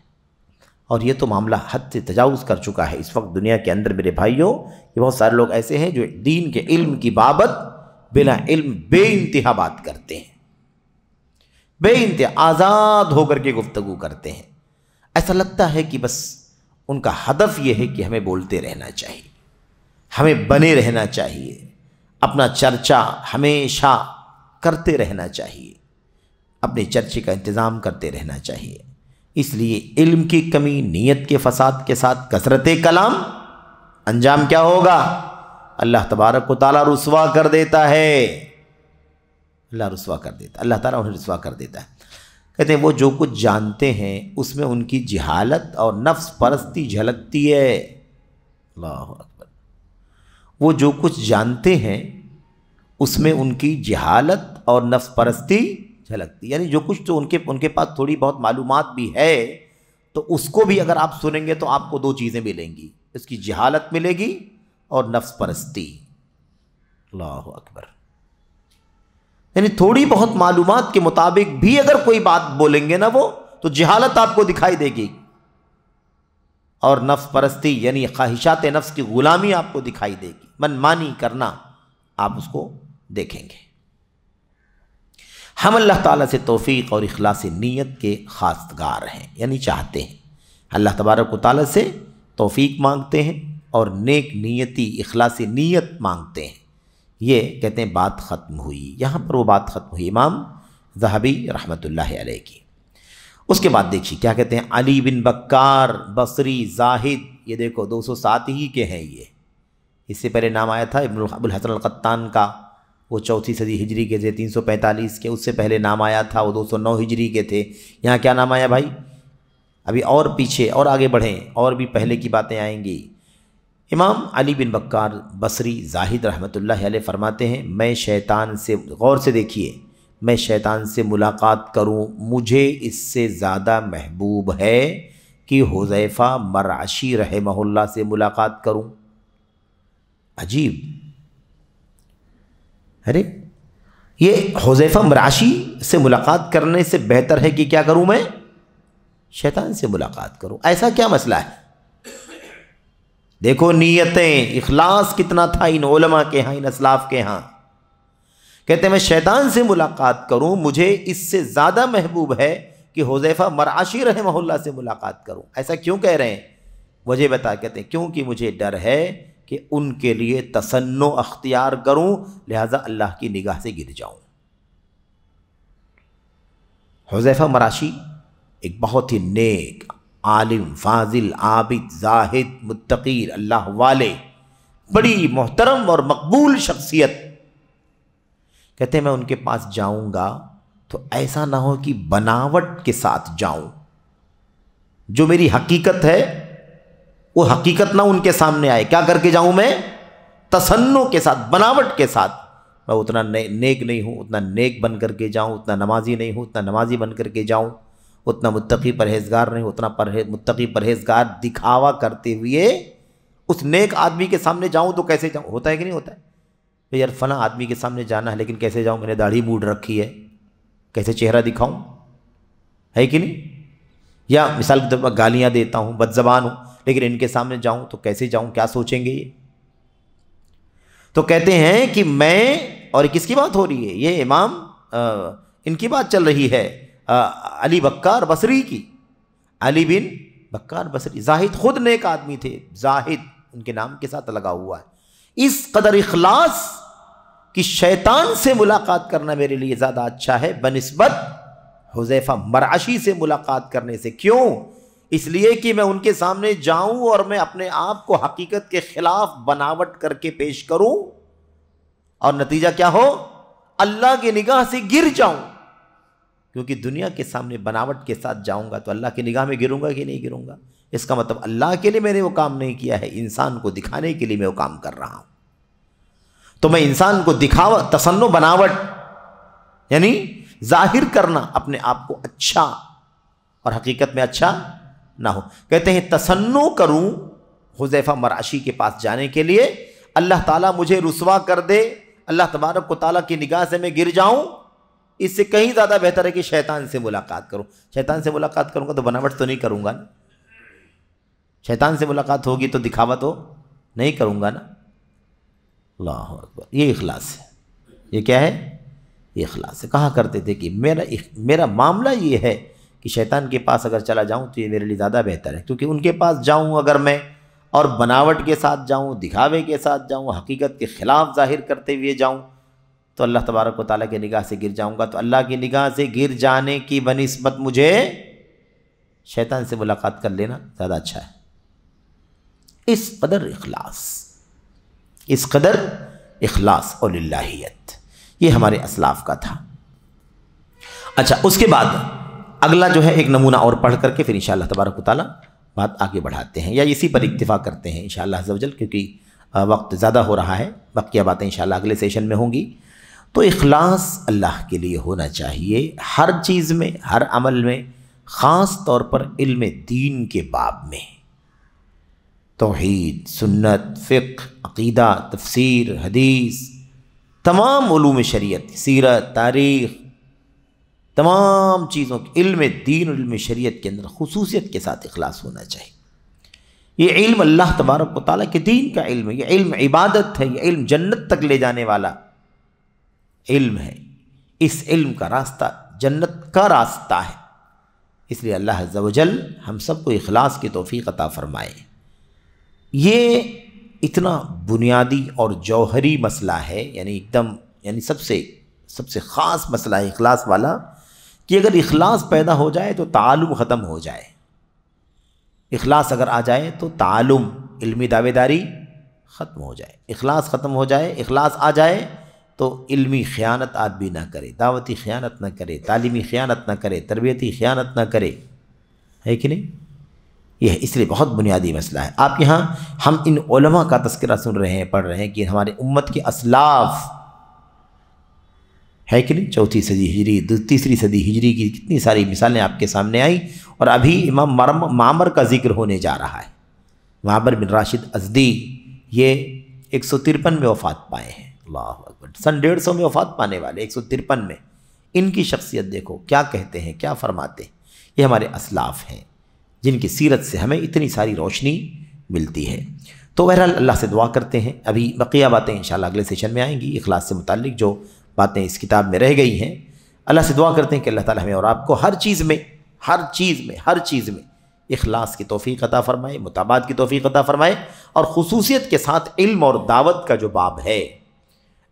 Speaker 2: اور یہ تو معاملہ حد سے تجاوز کر چکا ہے اس وقت دنیا کے اندر میرے بھائیوں۔ یہ بہت سارے لوگ ایسے ہیں جو دین کے علم کی بابت بلا علم بے انتہا بات کرتے ہیں، بے انتہا آزاد ہو کر کے گفتگو کرتے ہیں۔ ایسا لگتا ہے کہ بس ان کا ہدف یہ ہے کہ ہمیں بولتے رہنا چاہیے، ہمیں بنے رہنا چاہیے، اپنا چرچا ہمیشہ کرتے رہنا چاہیے، اپنے چرچے کا انتظام کرتے رہنا چاہیے۔ اس لیے علم کی کمی، نیت کے فساد کے ساتھ کثرت کلام، انجام کیا ہوگا؟ اللہ تبارک و تعالیٰ رسوا کر دیتا ہے، اللہ رسوا کر دیتا، اللہ تعالیٰ انہیں رسوا کر دیتا ہے۔ کہتے ہیں وہ جو کچھ جانتے ہیں اس میں ان کی جہالت اور نفس پرستی جھلکتی ہے۔ اللہ اکبر۔ وہ جو کچھ جانتے ہیں اس میں ان کی جہالت اور نفس پرستی جھلکتی، یعنی جو کچھ تو ان کے پاس تھوڑی بہت معلومات بھی ہے تو اس کو بھی اگر آپ سنیں گے تو آپ کو دو چیزیں ملیں گی، اس کی جہالت ملے گی اور نفس پرستی۔ اللہ اکبر۔ یعنی تھوڑی بہت معلومات کے مطابق بھی اگر کوئی بات بولیں گے نا وہ تو جہالت آپ کو دکھائی دے گی، اور نفس پرستی یعنی خواہشات نفس کی غلامی آپ کو دکھائی دے گی، من مانی کرنا آپ اس کو دیکھیں گے۔ ہم اللہ تعالیٰ سے توفیق اور اخلاص نیت کے خواستگار ہیں، یعنی چاہتے ہیں، اللہ تبارک و تعالیٰ سے توفیق مانگتے ہیں اور نیک نیتی اخلاص نیت مانگتے ہیں۔ یہ کہتے ہیں بات ختم ہوئی، یہاں پر وہ بات ختم ہوئی امام ذہبی رحمۃ اللہ علیہ کی۔ اس کے بعد دیکھیے کیا کہتے ہیں، علی بن بکار بصری زاہد، یہ دیکھو 207 ہی کے ہیں یہ۔ اس سے پہلے نام آیا تھا ابو الحسن القطان کا، وہ 4 صدی ہجری کے تھے، 345 کے۔ اس سے پہلے نام آیا تھا وہ 209 ہجری کے تھے۔ یہاں کیا نام آیا بھائی؟ ابھی اور پیچھے اور آگے بڑھیں اور بھی پہلے کی باتیں آئیں گی۔ امام علی بن بکار بصری زاہد رحمۃ اللہ علیہ فرماتے ہیں، میں شیطان سے، غور سے دیکھیے، میں شیطان سے ملاقات کروں مجھے اس سے زیادہ محبوب ہے کہ حذیفہ مرعشی رحمہ اللہ سے ملاقات کروں۔ عجیب، ارے یہ حذیفہ مرعشی سے ملاقات کرنے سے بہتر ہے کہ کیا کروں میں؟ شیطان سے ملاقات کروں۔ ایسا کیا مسئلہ ہے؟ دیکھو نیتیں، اخلاص کتنا تھا ان علماء کے ہاں، ان اسلاف کے ہاں۔ کہتے ہیں میں شیطان سے ملاقات کروں مجھے اس سے زیادہ محبوب ہے کہ حذیفہ مرعشی رحمہ اللہ سے ملاقات کروں۔ ایسا کیوں کہہ رہے ہیں؟ وجہ بتا، کہتے ہیں کیونکہ مجھے ڈر ہے کہ ان کے لیے تصنع اختیار کروں، لہذا اللہ کی نگاہ سے گر جاؤں۔ حذیفہ مرعشی ایک بہت ہی نیک، عالم، فاضل، عابد، زاہد، متقی، اللہ والے، بڑی محترم اور مقبول شخصیت۔ کہتے ہیں میں ان کے پاس جاؤں گا تو ایسا نہ ہو کہ بناوٹ کے ساتھ جاؤں، جو میری حقیقت ہے وہ حقیقت نہ ان کے سامنے آئے۔ کیا کر کے جاؤں میں؟ تصنع کے ساتھ، بناوٹ کے ساتھ۔ میں اتنا نیک نہیں ہوں، اتنا نیک بن کر کے جاؤں، اتنا نمازی نہیں ہوں، اتنا نمازی بن کر کے جاؤں، اتنا متقی پرہیزگار نہیں، اتنا متقی پرہیزگار دکھاوا کرتے ہوئے اس نیک آدمی کے سامنے جاؤں تو کیسے جاؤں؟ ہوتا ہے کہ نہیں ہوتا ہے؟ یار فلاں آدمی کے سامنے جانا ہے لیکن کیسے جاؤں؟ میں نے داڑھی موڑ رکھی ہے، کیسے چہرہ دکھاؤں؟ ہے کہ نہیں؟ یا مثال کے طور پر گالیاں دیتا ہوں، بد زبان ہوں، لیکن ان کے سامنے جاؤں تو کیسے جاؤں؟ کیا سوچیں گے یہ؟ تو کہتے ہیں کہ میں، اور کس کی بات ہو رہی ہے؟ یہ امام ان کی بات چل رہی ہے، علی بکار بصری کی۔ علی بن بکار بصری زاہد، خود نیک آدمی تھے، زاہد ان کے نام کے ساتھ لگا ہوا ہے۔ اس قدر اخلاص کہ شیطان سے ملاقات کرنا میرے لیے زیادہ اچھا ہے بنسبت حذیفہ مرعشی سے ملاقات کرنے سے۔ کیوں؟ اس لیے کہ میں ان کے سامنے جاؤں اور میں اپنے آپ کو حقیقت کے خلاف بناوٹ کر کے پیش کروں، اور نتیجہ کیا ہو؟ اللہ کی نگاہ سے گر جاؤں۔ کیونکہ دنیا کے سامنے بناوٹ کے ساتھ جاؤں گا تو اللہ کی نگاہ میں گروں گا کہ نہیں گروں گا؟ اس کا مطلب اللہ کے لیے میں نے وہ کام نہیں کیا ہے، انسان کو دکھانے کے لیے میں وہ کام کر رہا ہوں۔ تو میں انسان کو دکھاوا، تصنع، بناوٹ، یعنی ظاہر کرنا اپنے آپ کو اچھا اور حقیقت میں اچھا نہ ہو۔ کہتے ہیں تصنع کروں حذیفہ مرعشی کے پاس جانے کے لیے، اللہ تعالیٰ مجھے رسوا کر دے، اللہ تبارک و تعالیٰ کی نگاہ سے میں گر جاؤں، اس سے کہیں زیادہ بہتر ہے کہ شیطان سے ملاقات کروں۔ شیطان سے ملاقات کروں گا تو بناوٹ تو نہیں کروں گا نا، شیطان سے ملاقات ہوگی تو دکھاوا تو نہیں کروں گا نا۔ اللہ اکبر، یہ اخلاص ہے۔ یہ کیا ہے؟ یہ اخلاص ہے۔ کہا کرتے تھے کہ میرا معاملہ یہ ہے کہ شیطان کے پاس اگر چلا جاؤں تو یہ میرے لیے زیادہ بہتر ہے، کیونکہ ان کے پاس جاؤں اگر میں اور بناوٹ کے ساتھ جاؤں، دکھاوے کے ساتھ جاؤں، حقیقت کے خلاف ظاہر کرتے ہوئے جاؤں تو اللہ تبارک و تعالیٰ کی نگاہ سے گر جاؤں گا، تو اللہ کی نگاہ سے گر جانے کی بنسبت مجھے شیطان سے ملاقات کر لینا زیادہ اچھا ہے۔ اس قدر اخلاص، اس قدر اخلاص اور للہیت، یہ ہمارے اسلاف کا تھا۔ اچھا، اس کے بعد اگلا جو ہے ایک نمونہ اور پڑھ کر کے پھر انشاءاللہ تبارک و تعالیٰ بات آگے بڑھاتے ہیں، یا اسی پر اکتفا کرتے ہیں انشاءاللہ عز و جل، کیونکہ وقت زیادہ ہو رہا ہے، بقیہ باتیں انشاءاللہ اگلے سیشن میں ہوں گی۔ تو اخلاص اللہ کے لیے ہونا چاہیے ہر چیز میں، ہر عمل میں، خاص طور پر علم دین کے باب میں، توحید، سنت، فقہ، عقیدہ، تفسیر، حدیث، تمام علوم شریعت، سیرت، تاریخ، تمام چیزوں کے علم دین اور علم شریعت کے اندر خصوصیت کے ساتھ اخلاص ہونا چاہیے۔ یہ علم اللہ تبارک و تعالیٰ کے دین کا علم ہے، یہ علم عبادت ہے، یہ علم جنت تک لے جانے والا علم ہے، اس علم کا راستہ جنت کا راستہ ہے۔ اس لیے اللہ عز و جل ہم سب کو اخلاص کی توفیق عطا فرمائے۔ یہ اتنا بنیادی اور جوہری مسئلہ ہے، یعنی ایک دم سب سے خاص مسئلہ ہے اخلاص والا، کہ اگر اخلاص پیدا ہو جائے تو تعلم ختم ہو جائے۔ اخلاص اگر آ جائے تو تعلم، علمی دعوے داری ختم ہو جائے۔ اخلاص ختم ہو جائے، اخلاص آ جائے تو علمی خیانت آدمی نہ کرے، دعوتی خیانت نہ کرے، تعلیمی خیانت نہ کرے، تربیتی خیانت نہ کرے، ہے کہ نہیں؟ یہ اس لیے بہت بنیادی مسئلہ ہے۔ آپ یہاں ہم ان علماء کا تذکرہ سن رہے ہیں، پڑھ رہے ہیں کہ ہمارے امت کے اسلاف، ہے کہ نہیں؟ 4 صدی ہجری، 3 صدی ہجری کی کتنی ساری مثالیں آپ کے سامنے آئیں، اور ابھی امام معمر کا ذکر ہونے جا رہا ہے۔ معمر بن راشد ازدی، یہ 153 میں وفات پائے ہیں، اللہ اکبر، سن 150 میں وفات پانے والے، 153 میں۔ ان کی شخصیت دیکھو، کیا کہتے ہیں، کیا فرماتے ہیں۔ یہ ہمارے اسلاف ہیں جن کی سیرت سے ہمیں اتنی ساری روشنی ملتی ہے۔ تو بہرحال اللہ سے دعا کرتے ہیں، ابھی بقیہ باتیں انشاءاللہ اگلے سیشن میں آئیں گی، اخلاص سے متعلق جو باتیں اس کتاب میں رہ گئی ہیں۔ اللہ سے دعا کرتے ہیں کہ اللہ تعالیٰ ہمیں اور آپ کو ہر چیز میں اخلاص کی توفیق عطا فرمائے، متابعت کی توفیق عطا فرمائے، اور خصوصیت کے ساتھ علم اور دعوت کا جو باب ہے،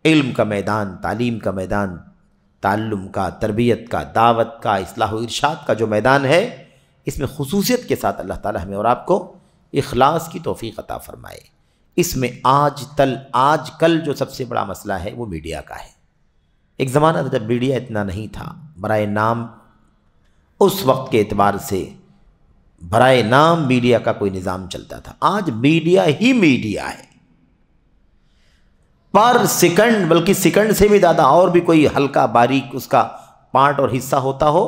Speaker 2: علم کا میدان، تعلیم کا میدان، تعلم کا، تربیت کا، دعوت کا، اصلاح و ارشاد کا جو میدان ہے، اس میں خصوصیت کے ساتھ اللہ تعالیٰ ہمیں اور آپ کو اخلاص کی توفیق عطا فرمائے۔ اس میں آج کل جو سب سے بڑا مسئلہ ہے وہ میڈیا کا ہے۔ ایک زمانہ تھا جب میڈیا اتنا نہیں تھا، برائے نام اس وقت کے اعتبار سے برائے نام میڈیا کا کوئی نظام چلتا تھا۔ آج میڈیا ہی میڈیا ہے، پر سیکنڈ، بلکہ سیکنڈ سے بھی زیادہ اور بھی کوئی ہلکا باریک اس کا پارٹ اور حصہ ہوتا ہو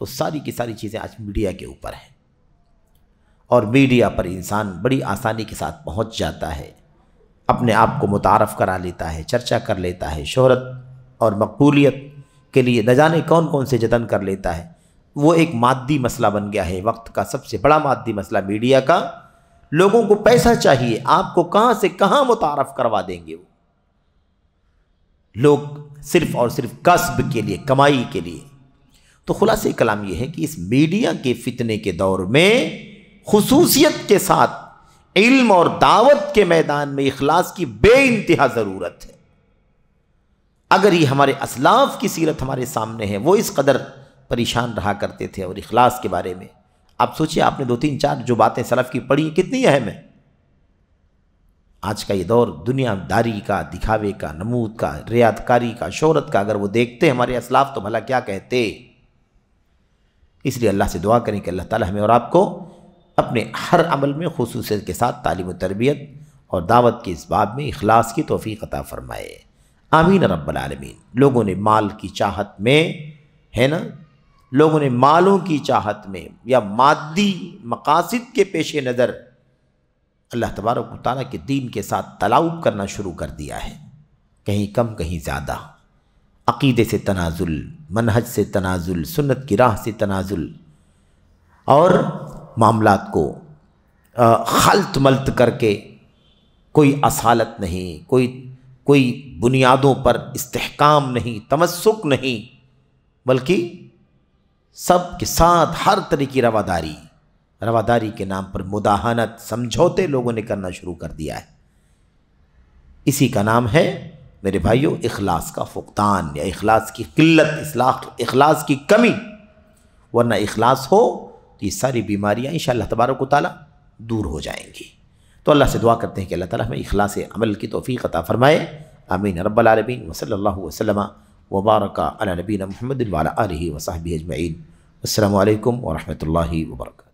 Speaker 2: تو ساری کی ساری چیزیں آج میڈیا کے اوپر ہیں، اور میڈیا پر انسان بڑی آسانی کے ساتھ پہنچ جاتا ہے، اپنے آپ کو متعارف کرا لیتا ہے، چرچا کر لیتا ہے، شہرت اور مقبولیت کے لیے نہ جانے کون کون سے جتن کر لیتا ہے۔ وہ ایک مادی مسئلہ بن گیا ہے، وقت کا سب سے بڑا مادی مسئلہ میڈیا کا۔ لوگوں کو پیسہ چاہیے، آپ کو کہاں سے کہاں متعارف کروا دیں گے وہ لوگ، صرف اور صرف کسب کے لیے، کمائی کے لیے۔ تو خلاصہ کلام یہ ہے کہ اس میڈیا کے فتنے کے دور میں خصوصیت کے ساتھ علم اور دعوت کے میدان میں اخلاص کی بے انتہا ضرورت ہے۔ اگر یہ ہمارے اسلاف کی سیرت ہمارے سامنے ہے، وہ اس قدر پریشان رہا کرتے تھے، اور اخلاص کے بارے میں آپ سوچئے، آپ نے 2-3-4 جو باتیں سلف کی پڑھی کتنی اہم ہیں۔ آج کا یہ دور دنیا داری کا، دکھاوے کا، نمود کا، ریاکاری کا، شہرت کا، اگر وہ دیکھتے ہمارے اسلاف تو بھلا کیا کہتے۔ اس لیے اللہ سے دعا کریں کہ اللہ تعالی ہمیں اور آپ کو اپنے ہر عمل میں خصوصیت کے ساتھ تعلیم و تربیت اور دعوت کے اس باب میں اخلاص کی توفیق عطا فرمائے۔ آمین رب العالمین۔ لوگوں نے مال کی چاہت میں ہے نا، لوگوں نے مالوں کی چاہت میں یا مادی مقاصد کے پیش نظر اللہ تبارک و تعالیٰ کے دین کے ساتھ تلاعب کرنا شروع کر دیا ہے، کہیں کم کہیں زیادہ، عقیدے سے تنازل، منہج سے تنازل، سنت کی راہ سے تنازل، اور معاملات کو خلط ملط کر کے کوئی اصالت نہیں، کوئی بنیادوں پر استحکام نہیں، تمسک نہیں، بلکہ سب کے ساتھ ہر طرح کی رواداری کے نام پر مداہنت، سمجھوتے لوگوں نے کرنا شروع کر دیا ہے۔ اسی کا نام ہے میرے بھائیوں اخلاص کا فقدان، یا اخلاص کی قلت، اخلاص کی کمی۔ ورنہ اخلاص ہو تو یہ ساری بیماریاں انشاءاللہ تبارک و تعالیٰ دور ہو جائیں گی۔ تو اللہ سے دعا کرتے ہیں کہ اللہ تعالیٰ ہمیں اخلاص عمل کی توفیق عطا فرمائے، آمین رب العالمین۔ وصلی اللہ وسلم وبارک علی نبینا محمد وعلی آلہ وصحبہ اجمعین۔ السلام علیکم ورحمۃ اللہ وبرکاتہ۔